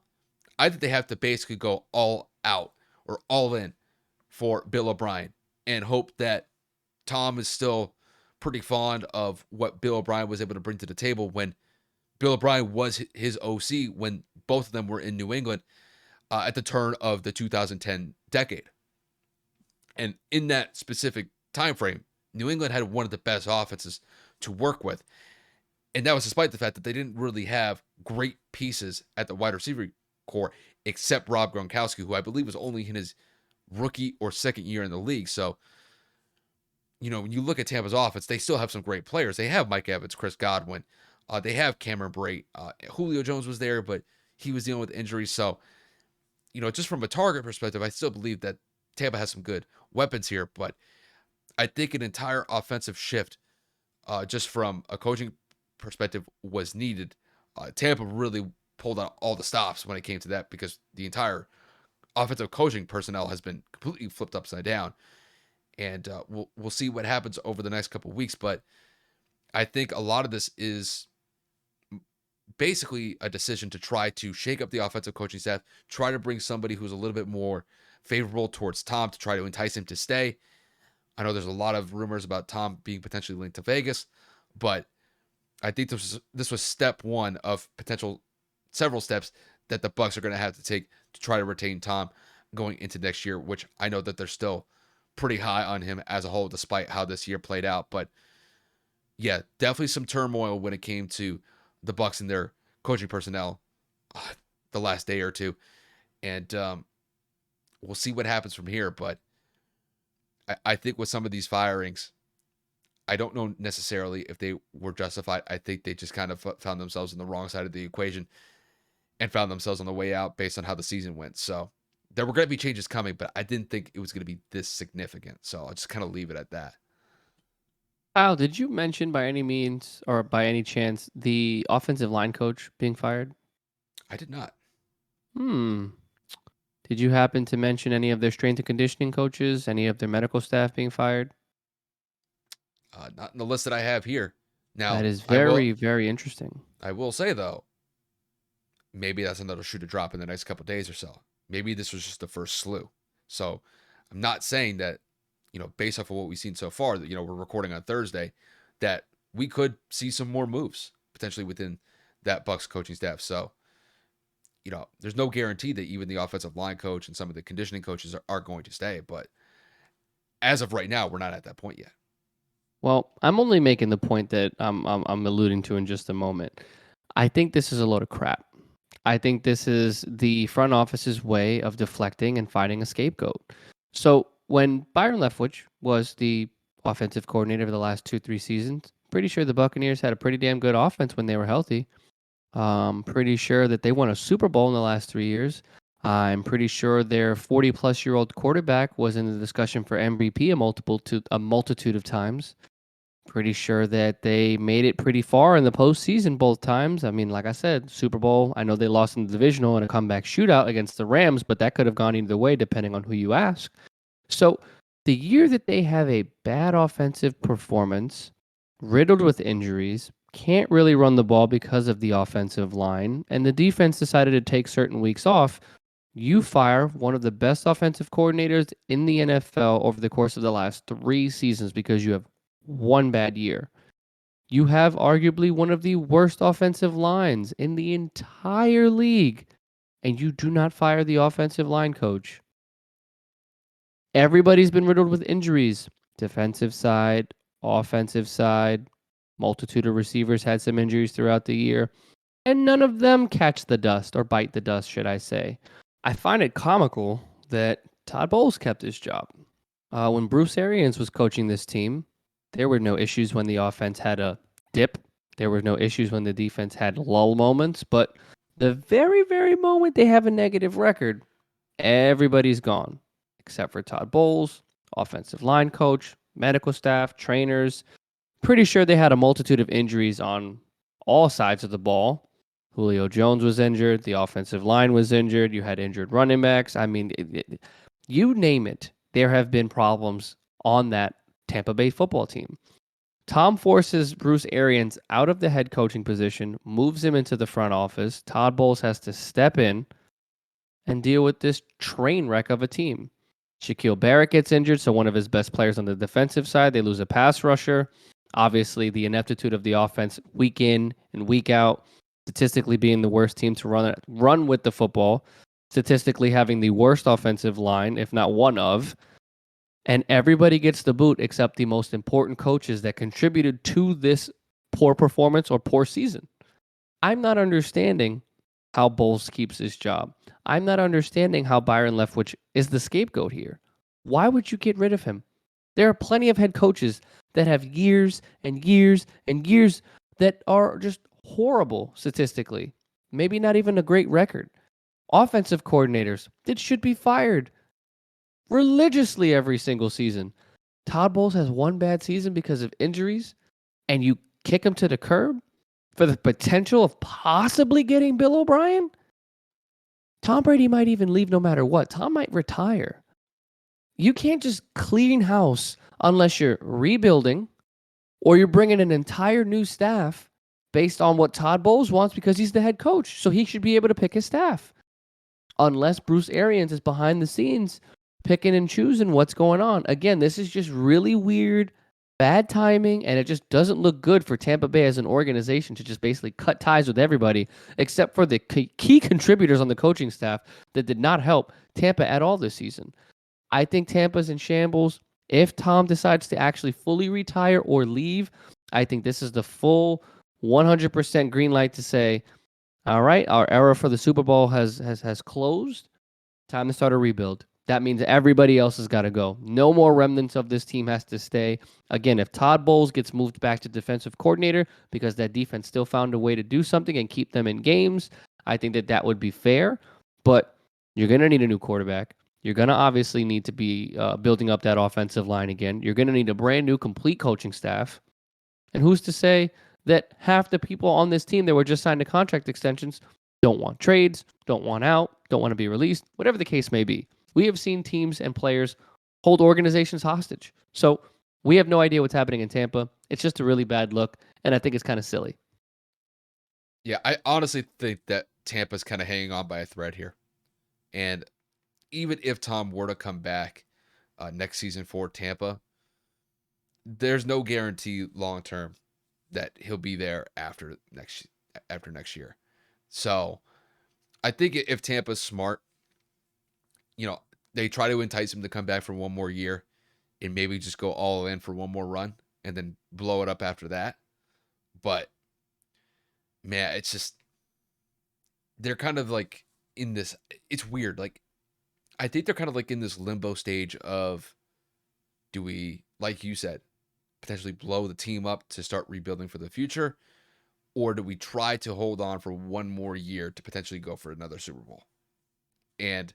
I think they have to basically go all out or all in for Bill O'Brien and hope that Tom is still pretty fond of what Bill O'Brien was able to bring to the table when Bill O'Brien was his OC when both of them were in New England at the turn of the 2010 decade. And in that specific time frame, New England had one of the best offenses to work with. And that was despite the fact that they didn't really have great pieces at the wide receiver core, except Rob Gronkowski, who I believe was only in his rookie or second year in the league. So, when you look at Tampa's offense, they still have some great players. They have Mike Evans, Chris Godwin. They have Cameron Brate. Julio Jones was there, but he was dealing with injuries. So, just from a target perspective, I still believe that Tampa has some good weapons here. But I think an entire offensive shift, just from a coaching perspective, was needed. Tampa really pulled out all the stops when it came to that because the entire offensive coaching personnel has been completely flipped upside down. And we'll see what happens over the next couple of weeks. But I think a lot of this is basically a decision to try to shake up the offensive coaching staff, try to bring somebody who's a little bit more favorable towards Tom to try to entice him to stay. I know there's a lot of rumors about Tom being potentially linked to Vegas, but I think this was step one of several steps that the Bucs are going to have to take to try to retain Tom going into next year, which I know that they're still pretty high on him as a whole, despite how this year played out. But yeah, definitely some turmoil when it came to the Bucs and their coaching personnel the last day or two. And we'll see what happens from here. But I think with some of these firings, I don't know necessarily if they were justified. I think they just kind of found themselves on the wrong side of the equation and found themselves on the way out based on how the season went. So there were going to be changes coming, but I didn't think it was going to be this significant. So I'll just kind of leave it at that. Kyle, did you mention by any means or by any chance the offensive line coach being fired? I did not. Hmm. Did you happen to mention any of their strength and conditioning coaches, any of their medical staff being fired? Not in the list that I have here. That Now, is very, very interesting. I will say though, maybe that's another shoe to drop in the next couple of days or so. Maybe this was just the first slew. So I'm not saying that, based off of what we've seen so far, that, we're recording on Thursday, that we could see some more moves potentially within that Bucs coaching staff. So, there's no guarantee that even the offensive line coach and some of the conditioning coaches are going to stay. But as of right now, we're not at that point yet. Well, I'm only making the point that I'm alluding to in just a moment. I think this is a load of crap. I think this is the front office's way of deflecting and finding a scapegoat. So when Byron Leftwich was the offensive coordinator for the last 2-3 seasons, pretty sure the Buccaneers had a pretty damn good offense when they were healthy. Pretty sure that they won a Super Bowl in the last 3 years. I'm pretty sure their 40-plus-year-old quarterback was in the discussion for MVP a multitude of times. Pretty sure that they made it pretty far in the postseason both times. I mean, like I said, Super Bowl, I know they lost in the divisional in a comeback shootout against the Rams, but that could have gone either way depending on who you ask. So the year that they have a bad offensive performance, riddled with injuries, can't really run the ball because of the offensive line, and the defense decided to take certain weeks off. You fire one of the best offensive coordinators in the NFL over the course of the last 3 seasons because you have one bad year. You have arguably one of the worst offensive lines in the entire league, and you do not fire the offensive line coach. Everybody's been riddled with injuries. Defensive side, offensive side, multitude of receivers had some injuries throughout the year, and none of them catch the dust or bite the dust, should I say. I find it comical that Todd Bowles kept his job. When Bruce Arians was coaching this team, there were no issues when the offense had a dip. There were no issues when the defense had lull moments. But the very, very moment they have a negative record, everybody's gone except for Todd Bowles, offensive line coach, medical staff, trainers. Pretty sure they had a multitude of injuries on all sides of the ball. Julio Jones was injured. The offensive line was injured. You had injured running backs. I mean, you name it. There have been problems on that Tampa Bay football team. Tom forces Bruce Arians out of the head coaching position, moves him into the front office. Todd Bowles has to step in and deal with this train wreck of a team. Shaquille Barrett gets injured, so one of his best players on the defensive side. They lose a pass rusher. Obviously, the ineptitude of the offense week in and week out, statistically being the worst team to run with the football, statistically having the worst offensive line, if not one of, and everybody gets the boot except the most important coaches that contributed to this poor performance or poor season. I'm not understanding how Bowles keeps his job. I'm not understanding how Byron Leftwich is the scapegoat here. Why would you get rid of him? There are plenty of head coaches that have years and years and years that are just horrible statistically. Maybe not even a great record. Offensive coordinators that should be fired religiously every single season. Todd Bowles has one bad season because of injuries, and you kick him to the curb for the potential of possibly getting Bill O'Brien? Tom Brady might even leave no matter what. Tom might retire. You can't just clean house unless you're rebuilding or you're bringing an entire new staff based on what Todd Bowles wants because he's the head coach. So he should be able to pick his staff. Unless Bruce Arians is behind the scenes picking and choosing what's going on. Again, this is just really weird, bad timing, and it just doesn't look good for Tampa Bay as an organization to just basically cut ties with everybody except for the key contributors on the coaching staff that did not help Tampa at all this season. I think Tampa's in shambles. If Tom decides to actually fully retire or leave, I think this is the full 100% green light to say, all right, our era for the Super Bowl has closed. Time to start a rebuild. That means everybody else has got to go. No more remnants of this team has to stay. Again, if Todd Bowles gets moved back to defensive coordinator because that defense still found a way to do something and keep them in games, I think that would be fair. But you're going to need a new quarterback. You're going to obviously need to be building up that offensive line again. You're going to need a brand new, complete coaching staff. And who's to say that half the people on this team that were just signed to contract extensions don't want trades, don't want out, don't want to be released, whatever the case may be. We have seen teams and players hold organizations hostage. So we have no idea what's happening in Tampa. It's just a really bad look, and I think it's kind of silly. Yeah, I honestly think that Tampa's kind of hanging on by a thread here. And even if Tom were to come back next season for Tampa, there's no guarantee long term that he'll be there after next year. So I think if Tampa's smart, they try to entice him to come back for one more year and maybe just go all in for one more run and then blow it up after that. But man, it's just they're kind of like in this. It's weird. Like I think they're kind of like in this limbo stage of do we, like you said, potentially blow the team up to start rebuilding for the future, or do we try to hold on for one more year to potentially go for another Super Bowl? And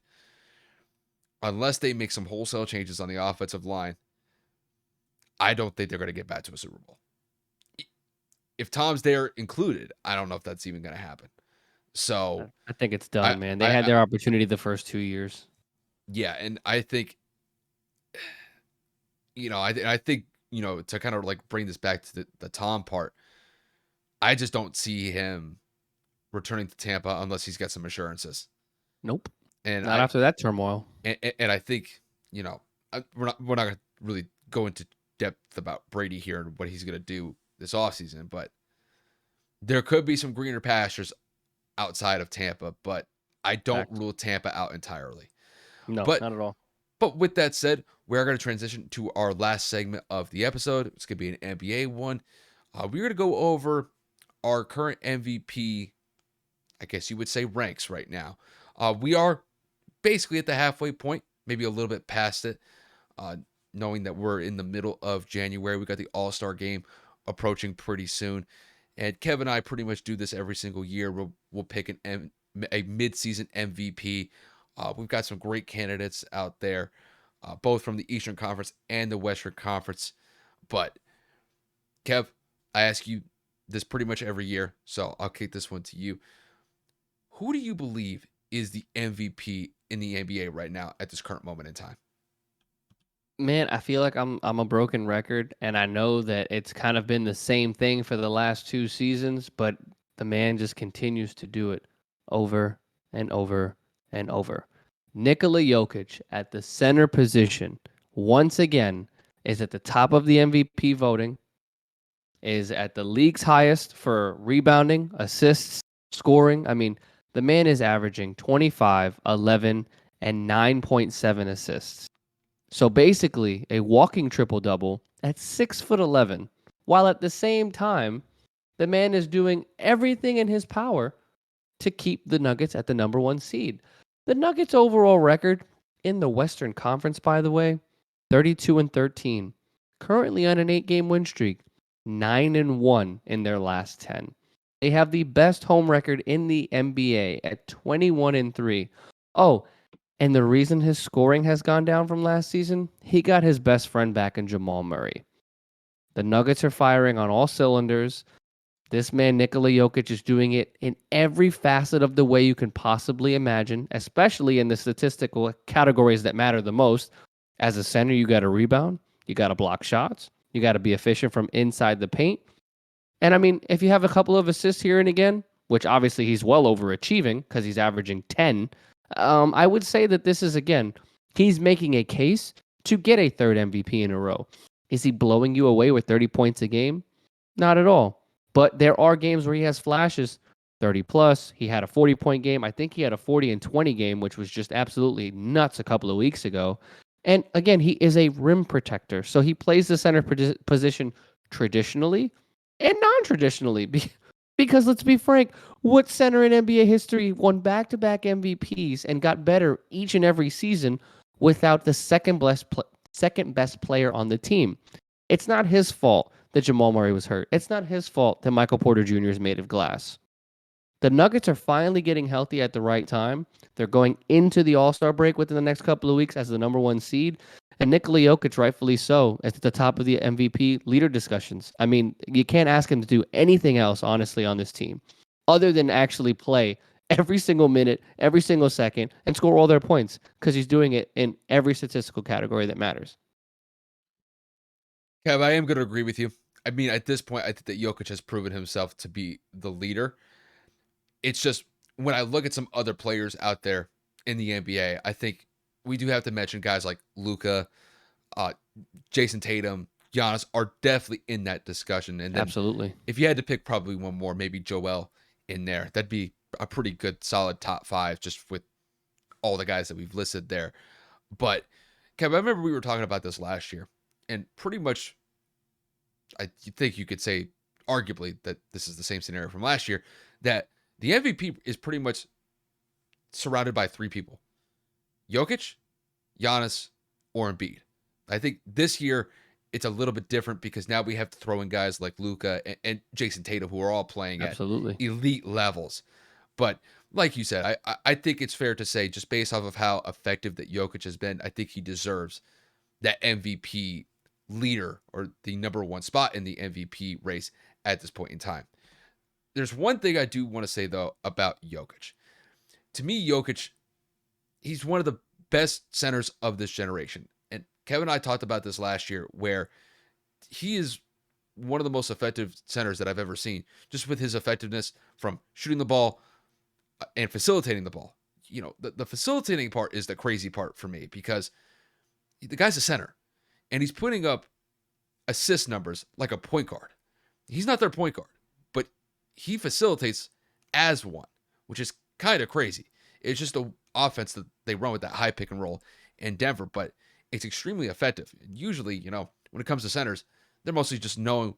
unless they make some wholesale changes on the offensive line, I don't think they're going to get back to a Super Bowl. If Tom's there included, I don't know if that's even going to happen. So I think it's I, done, man. They had I, their opportunity the first 2 years. yeah, and I think, I think to kind of like bring this back to the Tom part. I just don't see him returning to Tampa unless he's got some assurances. Nope. And Not after that turmoil. I think, we're not going to really go into depth about Brady here and what he's going to do this offseason, but there could be some greener pastures outside of Tampa, but I don't Fact. rule Tampa out entirely. No, But not at all. but with that said, we're going to transition to our last segment of the episode. It's going to be an NBA one. We're going to go over our current MVP, I guess you would say, ranks right now. We are basically at the halfway point, maybe a little bit past it, uh, knowing that we're in the middle of January. We got the All-Star game approaching pretty soon. And Kevin and I pretty much do this every single year. We'll pick a mid-season MVP. We've got some great candidates out there, both from the Eastern Conference and the Western Conference. But Kev, I ask you this pretty much every year, so I'll kick this one to you. Who do you believe is the MVP in the NBA right now at this current moment in time? Man, I feel like I'm a broken record, and I know that it's kind of been the same thing for the last 2 seasons, but the man just continues to do it over and over and over. Nikola Jokic at the center position once again is at the top of the MVP voting, is at the league's highest for rebounding, assists, scoring. I mean, the man is averaging 25, 11, and 9.7 assists. So basically, a walking triple double at 6'11", while at the same time, the man is doing everything in his power to keep the Nuggets at the number 1 seed. The Nuggets' overall record in the Western Conference, by the way, 32-13, currently on an 8-game win streak, 9-1 in their last 10. They have the best home record in the NBA at 21-3. Oh, and the reason his scoring has gone down from last season, he got his best friend back in Jamal Murray. The Nuggets are firing on all cylinders. This man, Nikola Jokic, is doing it in every facet of the way you can possibly imagine, especially in the statistical categories that matter the most. As a center, you got to rebound, you got to block shots, you got to be efficient from inside the paint. And I mean, if you have a couple of assists here and again, which obviously he's well overachieving because he's averaging 10, I would say that this is, again, he's making a case to get a third MVP in a row. Is he blowing you away with 30 points a game? Not at all. But there are games where he has flashes, 30 plus. He had a 40-point game. I think he had a 40 and 20 game, which was just absolutely nuts a couple of weeks ago. And again, he is a rim protector. So he plays the center position traditionally and non-traditionally. Because let's be frank, what center in NBA history won back-to-back MVPs and got better each and every season without the second best player on the team? It's not his fault that Jamal Murray was hurt. It's not his fault that Michael Porter Jr. is made of glass. The Nuggets are finally getting healthy at the right time. They're going into the All-Star break within the next couple of weeks as the number 1 seed. And Nikola Jokic, rightfully so, is at the top of the MVP leader discussions. I mean, you can't ask him to do anything else, honestly, on this team, other than actually play every single minute, every single second, and score all their points, because he's doing it in every statistical category that matters. Kev, I am going to agree with you. I mean, at this point, I think that Jokic has proven himself to be the leader. It's just when I look at some other players out there in the NBA, I think we do have to mention guys like Luka, uh, Jason Tatum, Giannis are definitely in that discussion. And then Absolutely. if you had to pick probably one more, maybe Joel in there, that'd be a pretty good, solid top 5 just with all the guys that we've listed there. But Kev, I remember we were talking about this last year, and pretty much I think you could say arguably that this is the same scenario from last year, that the MVP is pretty much surrounded by 3 people: Jokic, Giannis, or Embiid. I think this year it's a little bit different because now we have to throw in guys like Luka and Jason Tatum, who are all playing at Absolutely. elite levels. But like you said, I think it's fair to say, just based off of how effective that Jokic has been, I think he deserves that MVP leader or the number 1 spot in the MVP race at this point in time. There's one thing I do want to say, though, about Jokic. To me, Jokic, he's one of the best centers of this generation. And Kevin and I talked about this last year, where he is one of the most effective centers that I've ever seen, just with his effectiveness from shooting the ball and facilitating the ball. The facilitating part is the crazy part for me because the guy's a center and he's putting up assist numbers like a point guard. He's not their point guard, but he facilitates as one, which is kind of crazy. It's just the offense that they run with that high pick and roll in Denver, but it's extremely effective. Usually, when it comes to centers, they're mostly just known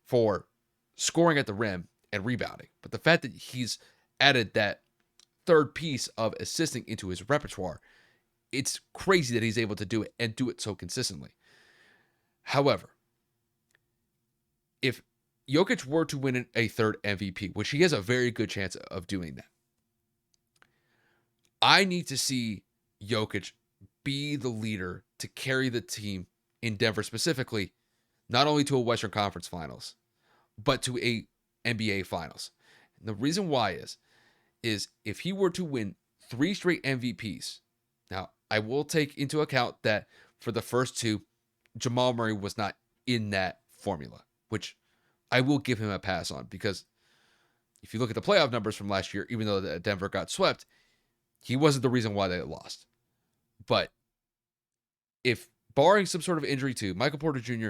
for scoring at the rim and rebounding. But the fact that he's added that third piece of assisting into his repertoire, it's crazy that he's able to do it and do it so consistently. However, if Jokic were to win a third MVP, which he has a very good chance of doing that, I need to see Jokic be the leader to carry the team in Denver specifically, not only to a Western Conference Finals, but to a NBA Finals. And the reason why is if he were to win 3 straight MVPs, now I will take into account that for the first 2, Jamal Murray was not in that formula, which I will give him a pass on because if you look at the playoff numbers from last year, even though Denver got swept, he wasn't the reason why they lost. But if barring some sort of injury to Michael Porter Jr.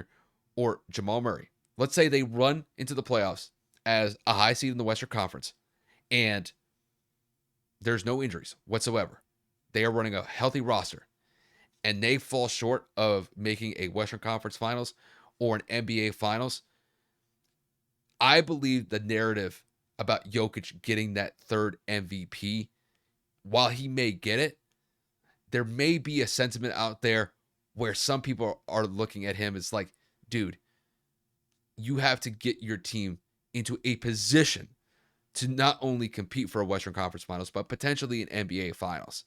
or Jamal Murray, let's say they run into the playoffs as a high seed in the Western Conference and there's no injuries whatsoever. They are running a healthy roster and they fall short of making a Western Conference Finals or an NBA Finals. I believe the narrative about Jokic getting that third MVP, while he may get it, there may be a sentiment out there where some people are looking at him as like, dude, you have to get your team into a position to not only compete for a Western Conference Finals, but potentially an NBA Finals.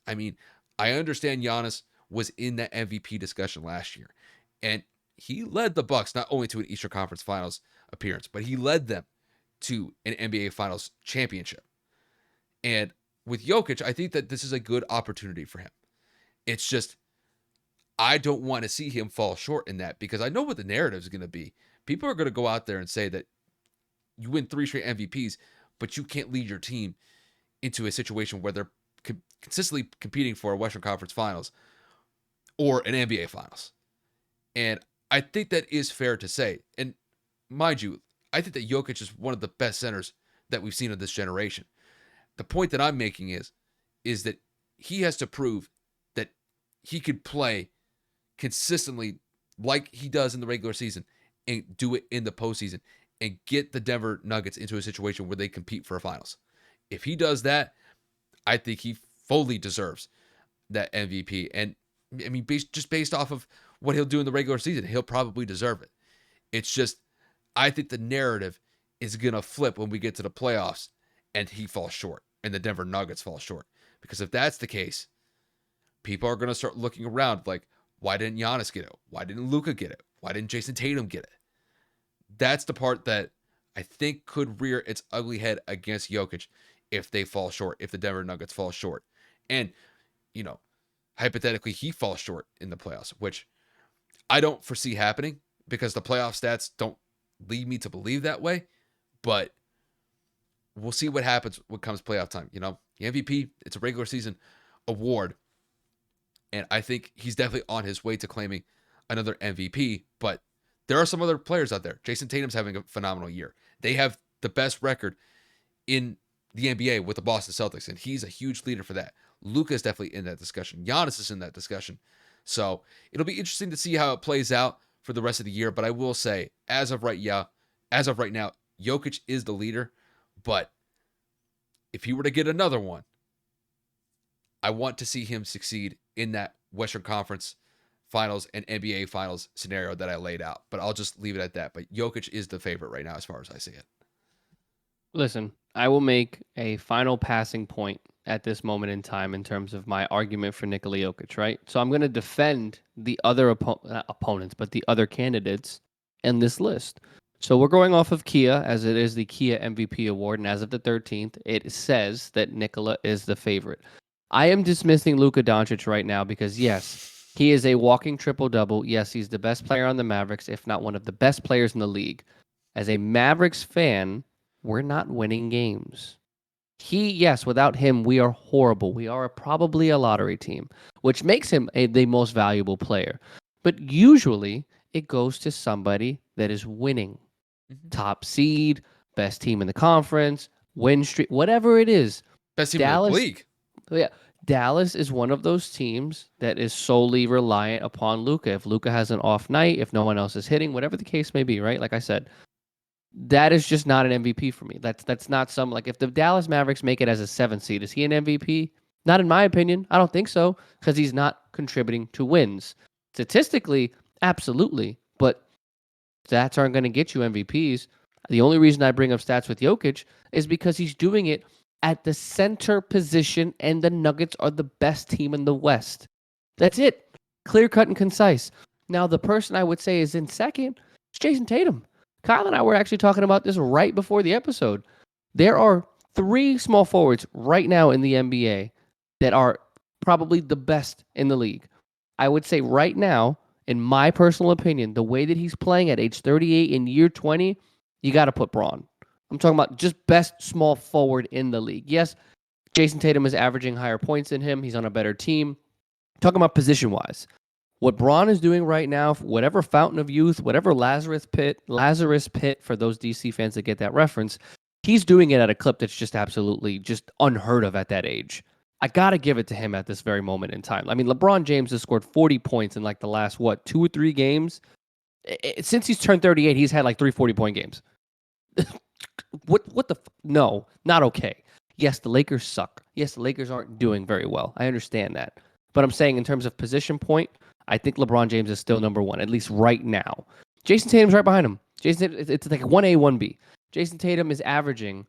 I mean, I understand Giannis was in that MVP discussion last year, and he led the Bucks not only to an Eastern Conference Finals appearance, but he led them to an NBA Finals championship. And with Jokic, I think that this is a good opportunity for him. It's just, I don't want to see him fall short in that because I know what the narrative is going to be. People are going to go out there and say that you win 3 straight MVPs, but you can't lead your team into a situation where they're consistently competing for a Western Conference Finals or an NBA Finals. And I think that is fair to say. And mind you, I think that Jokic is one of the best centers that we've seen in this generation. The point that I'm making is that he has to prove that he could play consistently like he does in the regular season and do it in the postseason and get the Denver Nuggets into a situation where they compete for a finals. If he does that, I think he fully deserves that MVP. And I mean, just based off of what he'll do in the regular season, he'll probably deserve it. It's just, I think the narrative is going to flip when we get to the playoffs and he falls short and the Denver Nuggets fall short. Because if that's the case, people are going to start looking around like, why didn't Giannis get it? Why didn't Luka get it? Why didn't Jason Tatum get it? That's the part that I think could rear its ugly head against Jokic if they fall short, if the Denver Nuggets fall short. And, hypothetically, he falls short in the playoffs, which I don't foresee happening because the playoff stats don't lead me to believe that way. But we'll see what happens when it comes playoff time. The MVP, it's a regular season award. And I think he's definitely on his way to claiming another MVP. But there are some other players out there. Jason Tatum's having a phenomenal year. They have the best record in the NBA with the Boston Celtics, and he's a huge leader for that. Luka is definitely in that discussion. Giannis is in that discussion. So it'll be interesting to see how it plays out for the rest of the year. But I will say, as of right now, Jokic is the leader. But if he were to get another one, I want to see him succeed in that Western Conference Finals and NBA Finals scenario that I laid out. But I'll just leave it at that. But Jokic is the favorite right now as far as I see it. Listen, I will make a final passing point at this moment in time in terms of my argument for Nikola Jokic, right? So I'm going to defend the other opponents, but the other candidates in this list. So we're going off of Kia, as it is the Kia MVP award, and as of the 13th, it says that Nikola is the favorite. I am dismissing Luka Doncic right now because, yes, He is a walking triple-double. Yes, he's the best player on the Mavericks, if not one of the best players in the league. As a Mavericks fan, we're not winning games. Yes, without him, we are horrible. We are probably a lottery team, which makes him the most valuable player. But usually, it goes to somebody that is winning. Mhm. Top seed, best team in the conference, win streak, whatever it is. Best team in the Dallas, league. yeah, Dallas is one of those teams that is solely reliant upon Luka. If Luka has an off night, if no one else is hitting, whatever the case may be, right? Like I said, that is just not an MVP for me. That's not some like if the Dallas Mavericks make it as a 7th seed, is he an MVP? Not in my opinion. I don't think so because he's not contributing to wins. Statistically, absolutely, but stats aren't going to get you MVPs. The only reason I bring up stats with Jokic is because he's doing it at the center position, and the Nuggets are the best team in the West. That's it. Clear cut and concise. Now, the person I would say is in second is Jason Tatum. Kyle and I were actually talking about this right before the episode. There are 3 small forwards right now in the NBA that are probably the best in the league. I would say right now, in my personal opinion, the way that he's playing at age 38 in year 20, you got to put Braun. I'm talking about just best small forward in the league. Yes, Jason Tatum is averaging higher points than him. He's on a better team. Talking about position wise, what Braun is doing right now, whatever fountain of youth, whatever Lazarus Pit for those DC fans that get that reference, he's doing it at a clip that's just absolutely just unheard of at that age. I got to give it to him at this very moment in time. I mean, LeBron James has scored 40 points in like the last, 2 or 3 games? Since he's turned 38, he's had like 3 40-point games. What the no, not okay. Yes, the Lakers suck. Yes, the Lakers aren't doing very well. I understand that. But I'm saying in terms of position point, I think LeBron James is still number 1, at least right now. Jason Tatum's right behind him. It's like 1A, 1B. Jason Tatum is averaging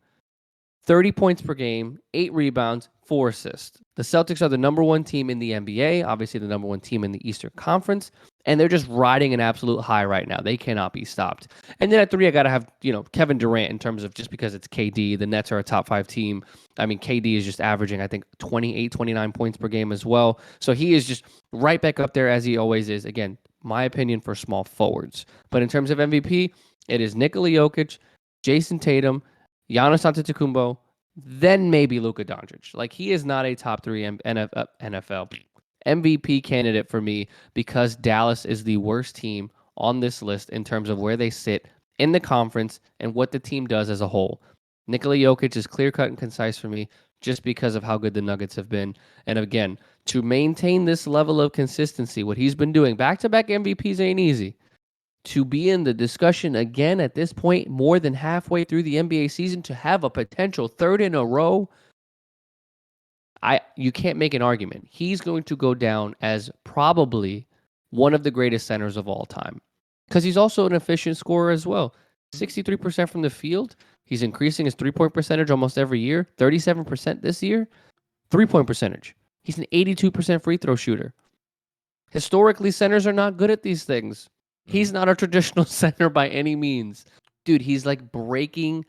30 points per game, 8 rebounds, 4 assists. The Celtics are the number 1 team in the NBA, obviously the number 1 team in the Eastern Conference, and they're just riding an absolute high right now. They cannot be stopped. And then at 3, I got to have, Kevin Durant in terms of just because it's KD. The Nets are a top 5 team. I mean, KD is just averaging, I think, 28, 29 points per game as well. So he is just right back up there as he always is. Again, my opinion for small forwards. But in terms of MVP, it is Nikola Jokic, Jason Tatum, Giannis Antetokounmpo, then maybe Luka Doncic. Like he is not a top 3 NFL MVP candidate for me because Dallas is the worst team on this list in terms of where they sit in the conference and what the team does as a whole. Nikola Jokic is clear cut and concise for me just because of how good the Nuggets have been. And again, to maintain this level of consistency, what he's been doing, back-to-back MVPs ain't easy. To be in the discussion again at this point, more than halfway through the NBA season, to have a potential 3rd in a row, you can't make an argument. He's going to go down as probably one of the greatest centers of all time because he's also an efficient scorer as well. 63% from the field. He's increasing his 3-point percentage almost every year. 37% this year. 3-point percentage. He's an 82% free throw shooter. Historically, centers are not good at these things. He's not a traditional center by any means. Dude, he's like breaking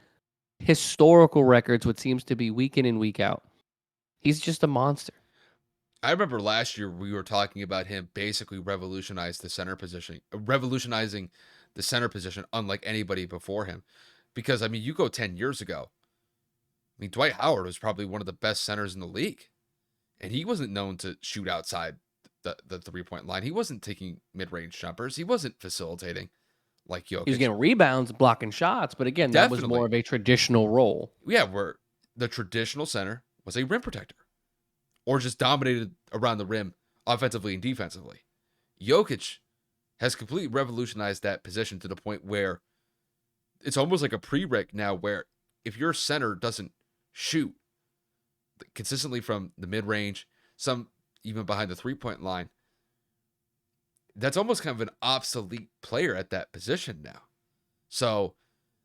historical records, what seems to be week in and week out. He's just a monster. I remember last year we were talking about him basically revolutionizing the center position unlike anybody before him. Because I mean, you go 10 years ago. I mean, Dwight Howard was probably one of the best centers in the league. And he wasn't known to shoot outside the 3-point line. He wasn't taking mid-range jumpers. He wasn't facilitating like He was Jokic. getting rebounds, blocking shots, but again, that was more Definitely. of a traditional role. Yeah, where the traditional center was a rim protector or just dominated around the rim offensively and defensively. Jokic has completely revolutionized that position to the point where it's almost like a prereq now where if your center doesn't shoot consistently from the mid-range, some even behind the 3-point line, that's almost kind of an obsolete player at that position now. So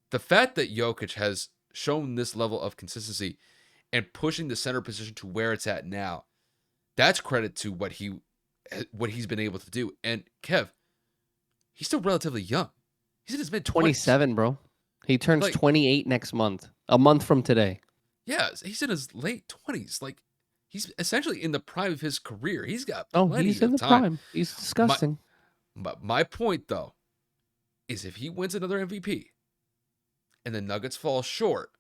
the fact that Jokic has shown this level of consistency and pushing the center position to where it's at now, that's credit to what he's been able to do. And Kev, he's still relatively young. He's in his mid-20s. 27, bro. He turns Like, 28 next month, a month from today. yeah, he's in his late 20s. Like, he's essentially in the prime of his career. He's got Oh, plenty he's in of the time. prime. He's My disgusting. my point though is if he wins another MVP and the Nuggets fall short,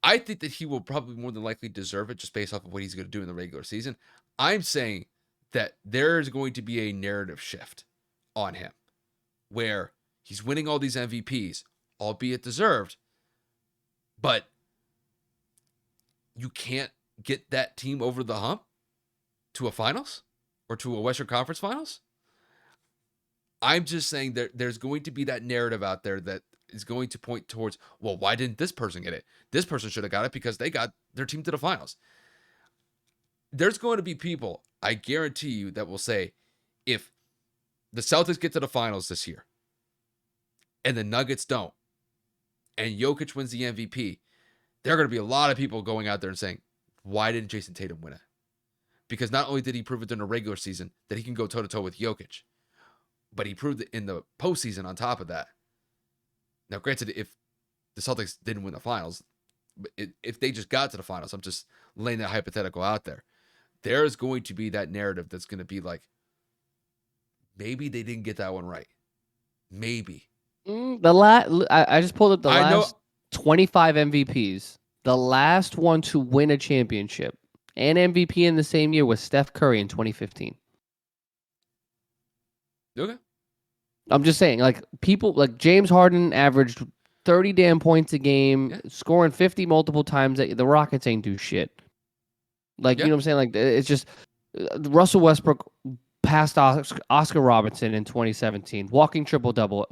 I think that he will probably more than likely deserve it just based off of what he's going to do in the regular season. I'm saying that there is going to be a narrative shift on him where he's winning all these MVPs, albeit deserved, but you can't get that team over the hump to a finals or to a Western Conference finals. I'm just saying there's going to be that narrative out there that is going to point towards, well, why didn't this person get it? This person should have got it because they got their team to the finals. There's going to be people, I guarantee you, that will say, if the Celtics get to the finals this year and the Nuggets don't, and Jokic wins the MVP, there are going to be a lot of people going out there and saying, why didn't Jason Tatum win it? Because not only did he prove it during the regular season that he can go toe-to-toe with Jokic, but he proved it in the postseason on top of that. Now, granted, if the Celtics didn't win the finals, if they just got to the finals, I'm just laying that hypothetical out there. There is going to be that narrative that's going to be like, maybe they didn't get that one right. Maybe. I just pulled up the I know. last 25 MVPs. The last one to win a championship and MVP in the same year was Steph Curry in 2015. Okay. I'm just saying, like, people like James Harden averaged 30 damn points a game, Yeah. scoring 50 multiple times. The Rockets ain't do shit. Like, Yeah. you know what I'm saying? Like, it's just Russell Westbrook passed Oscar Robertson in 2017, walking triple double.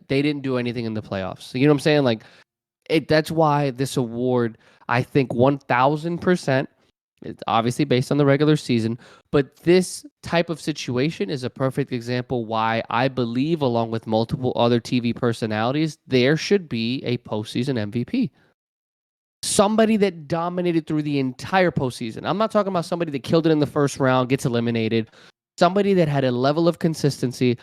They didn't do anything in the playoffs. So, you know what I'm saying? Like, that's why this award, I think 1000%, it's obviously based on the regular season, but this type of situation is a perfect example why I believe, along with multiple other TV personalities, there should be a postseason MVP. Somebody that dominated through the entire postseason. I'm not talking about somebody that killed it in the first round, gets eliminated. Somebody that had a level of consistency,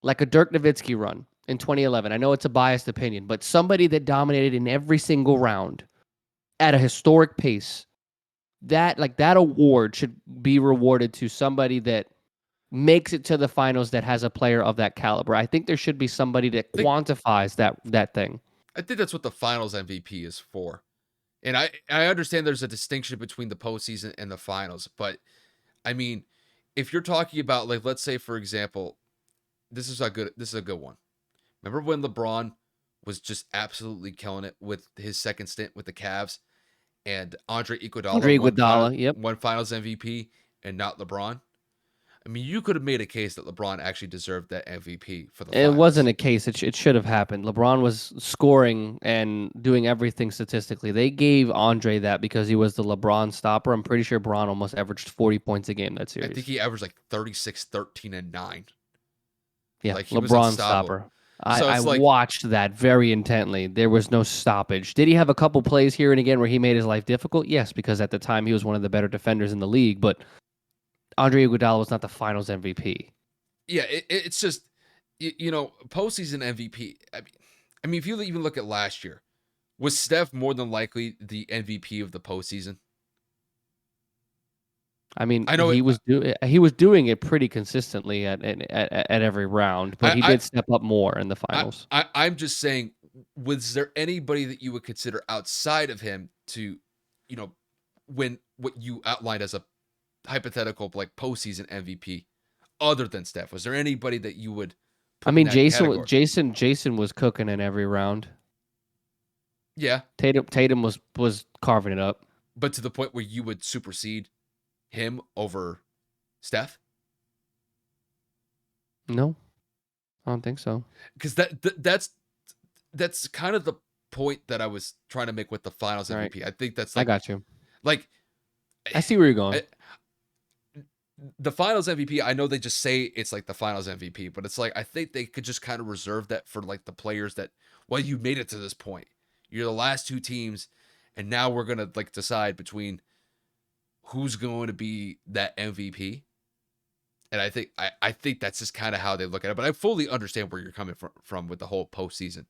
like a Dirk Nowitzki run in 2011. I know it's a biased opinion, but somebody that dominated in every single round at a historic pace. That award should be rewarded to somebody that makes it to the finals that has a player of that caliber. I think there should be somebody that I think quantifies that thing. that's what the finals MVP is for. And I understand there's a distinction between the postseason and the finals, but I mean, if you're talking about, like, let's say for example, this is a good one. Remember when LeBron was just absolutely killing it with his second stint with the Cavs, and Andre Iguodala Andre Iguodala, yep. won Finals MVP and not LeBron? I mean, you could have made a case that LeBron actually deserved that MVP for the It finals. wasn't a case. It should have happened. LeBron was scoring and doing everything statistically. They gave Andre that because he was the LeBron stopper. I'm pretty sure Bron almost averaged 40 points a game that I think series. he averaged like 36, 13, and 9. Yeah, Like, he was LeBron unstoppable. stopper. So I it's like, watched that very intently. There was no stoppage. Did he have a couple plays here and again where he made his life difficult? Yes, because at the time he was one of the better defenders in the league. But Andre Iguodala was not the Finals MVP. yeah, it's just, postseason MVP. I mean, if you even look at last year, was Steph more than likely the MVP of the postseason? I mean, I know it. he was doing it pretty consistently at every round, but he I did step up more in the I, finals. I'm just saying, was there anybody that you would consider outside of him to, win what you outlined as a hypothetical like postseason MVP other than Steph? Was there anybody that you would I put in mean, that category? Jason was cooking in every round. Yeah, Tatum was carving it up. but to the point where you would supersede him over Steph? No, I don't think so. Because that's kind of the point that I was trying to make with the Finals All right, MVP. I think that's I like got you. like I see where you're going. I, the Finals MVP. I know they just say it's like the Finals MVP, but it's like I think they could just kind of reserve that for like the players that, well, you made it to this point. You're the last two teams, and now we're gonna like decide between who's going to be that MVP. And I think that's just kind of how they look at it. But I fully understand where you're coming from with the whole postseason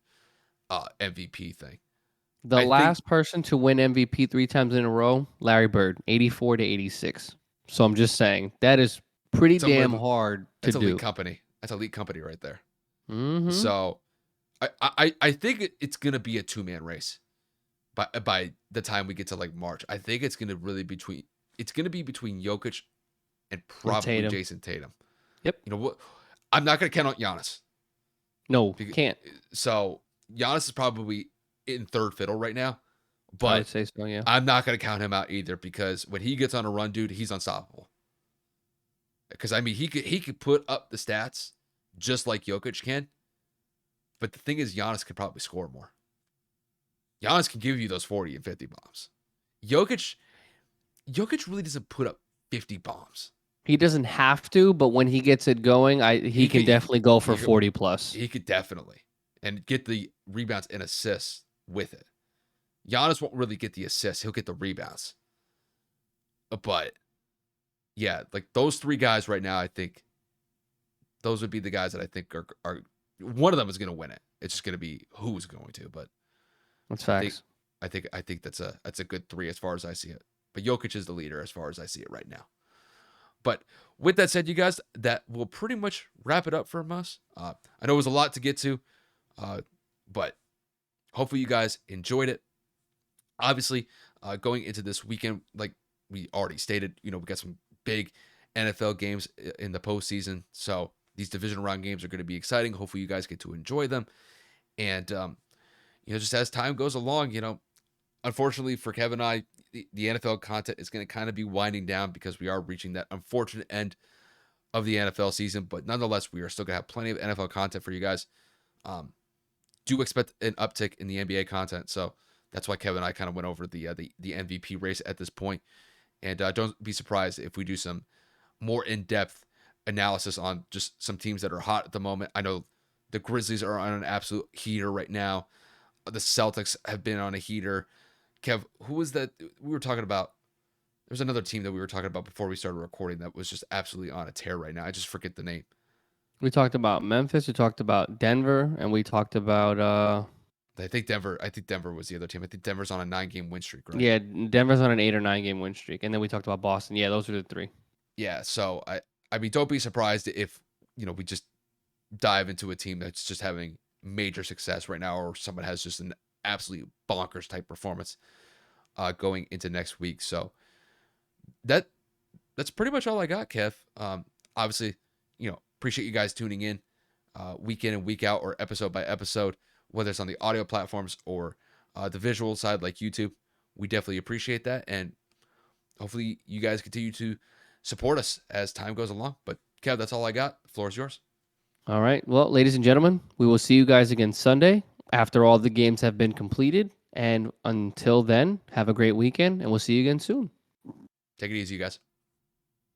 MVP thing. The I think last person to win MVP 3 times in a row, Larry Bird, 84 to 86. So I'm just saying that is pretty it's damn unbelievable. hard to That's elite do. company. That's elite company right there. Mm-hmm. So I think it's gonna be a 2-man race by the time we get to like March. I think it's gonna be between Jokic and And probably Tatum. Jason Tatum. Yep. You know what? I'm not gonna count on Giannis. No, Because, can't. so Giannis is probably in third fiddle right now, I would but say so, yeah. I'm not gonna count him out either because when he gets on a run, dude, he's unstoppable. Because I mean, he could put up the stats just like Jokic can, but the thing is, Giannis could probably score more. Giannis can give you those 40 and 50 bombs. Jokic, Jokic really doesn't put up 50 bombs. He doesn't have to, but when he gets it going, he He can could definitely go for he could 40 plus. he could definitely and get the rebounds and assists with it. Giannis won't really get the assists; he'll get the rebounds. But yeah, like those three guys right now, I think those would be the guys that I think are one of them is going to win it. It's just going to be who's going to. But That's I think facts. I think that's a good three as far as I see it. But Jokic is the leader as far as I see it right now. But with that said, you guys, that will pretty much wrap it up from us. I know it was a lot to get to, but hopefully you guys enjoyed it. Obviously, going into this weekend, like we already stated, we got some big NFL games in the postseason. So these division round games are going to be exciting. Hopefully, you guys get to enjoy them. And just as time goes along, unfortunately for Kevin and I, the NFL content is going to kind of be winding down because we are reaching that unfortunate end of the NFL season. But nonetheless, we are still going to have plenty of NFL content for you guys. Do expect an uptick in the NBA content. So that's why Kevin and I kind of went over the MVP race at this point. And don't be surprised if we do some more in-depth analysis on just some teams that are hot at the moment. I know the Grizzlies are on an absolute heater right now. The Celtics have been on a heater. Kev, who was that we were talking about? There's another team that we were talking about before we started recording that was just absolutely on a tear right now. I just forget the name. We talked about Memphis, we talked about Denver, and we talked about I think Denver was the other team. I think Denver's on a 9-game win streak, right? yeah, Denver's on an 8 or 9 game win streak, and then we talked about Boston. Yeah, those are the three. Yeah. So I mean, don't be surprised if we just dive into a team that's just having major success right now, or someone has just an absolute bonkers type performance going into next week. So that's pretty much all I got, Kev. Obviously, appreciate you guys tuning in week in and week out, or episode by episode, whether it's on the audio platforms or the visual side like YouTube. We definitely appreciate that, and hopefully you guys continue to support us as time goes along. But Kev, that's all I got. The floor is yours. All right. Well, ladies and gentlemen, we will see you guys again Sunday after all the games have been completed. And until then, have a great weekend, and we'll see you again soon. Take it easy, you guys.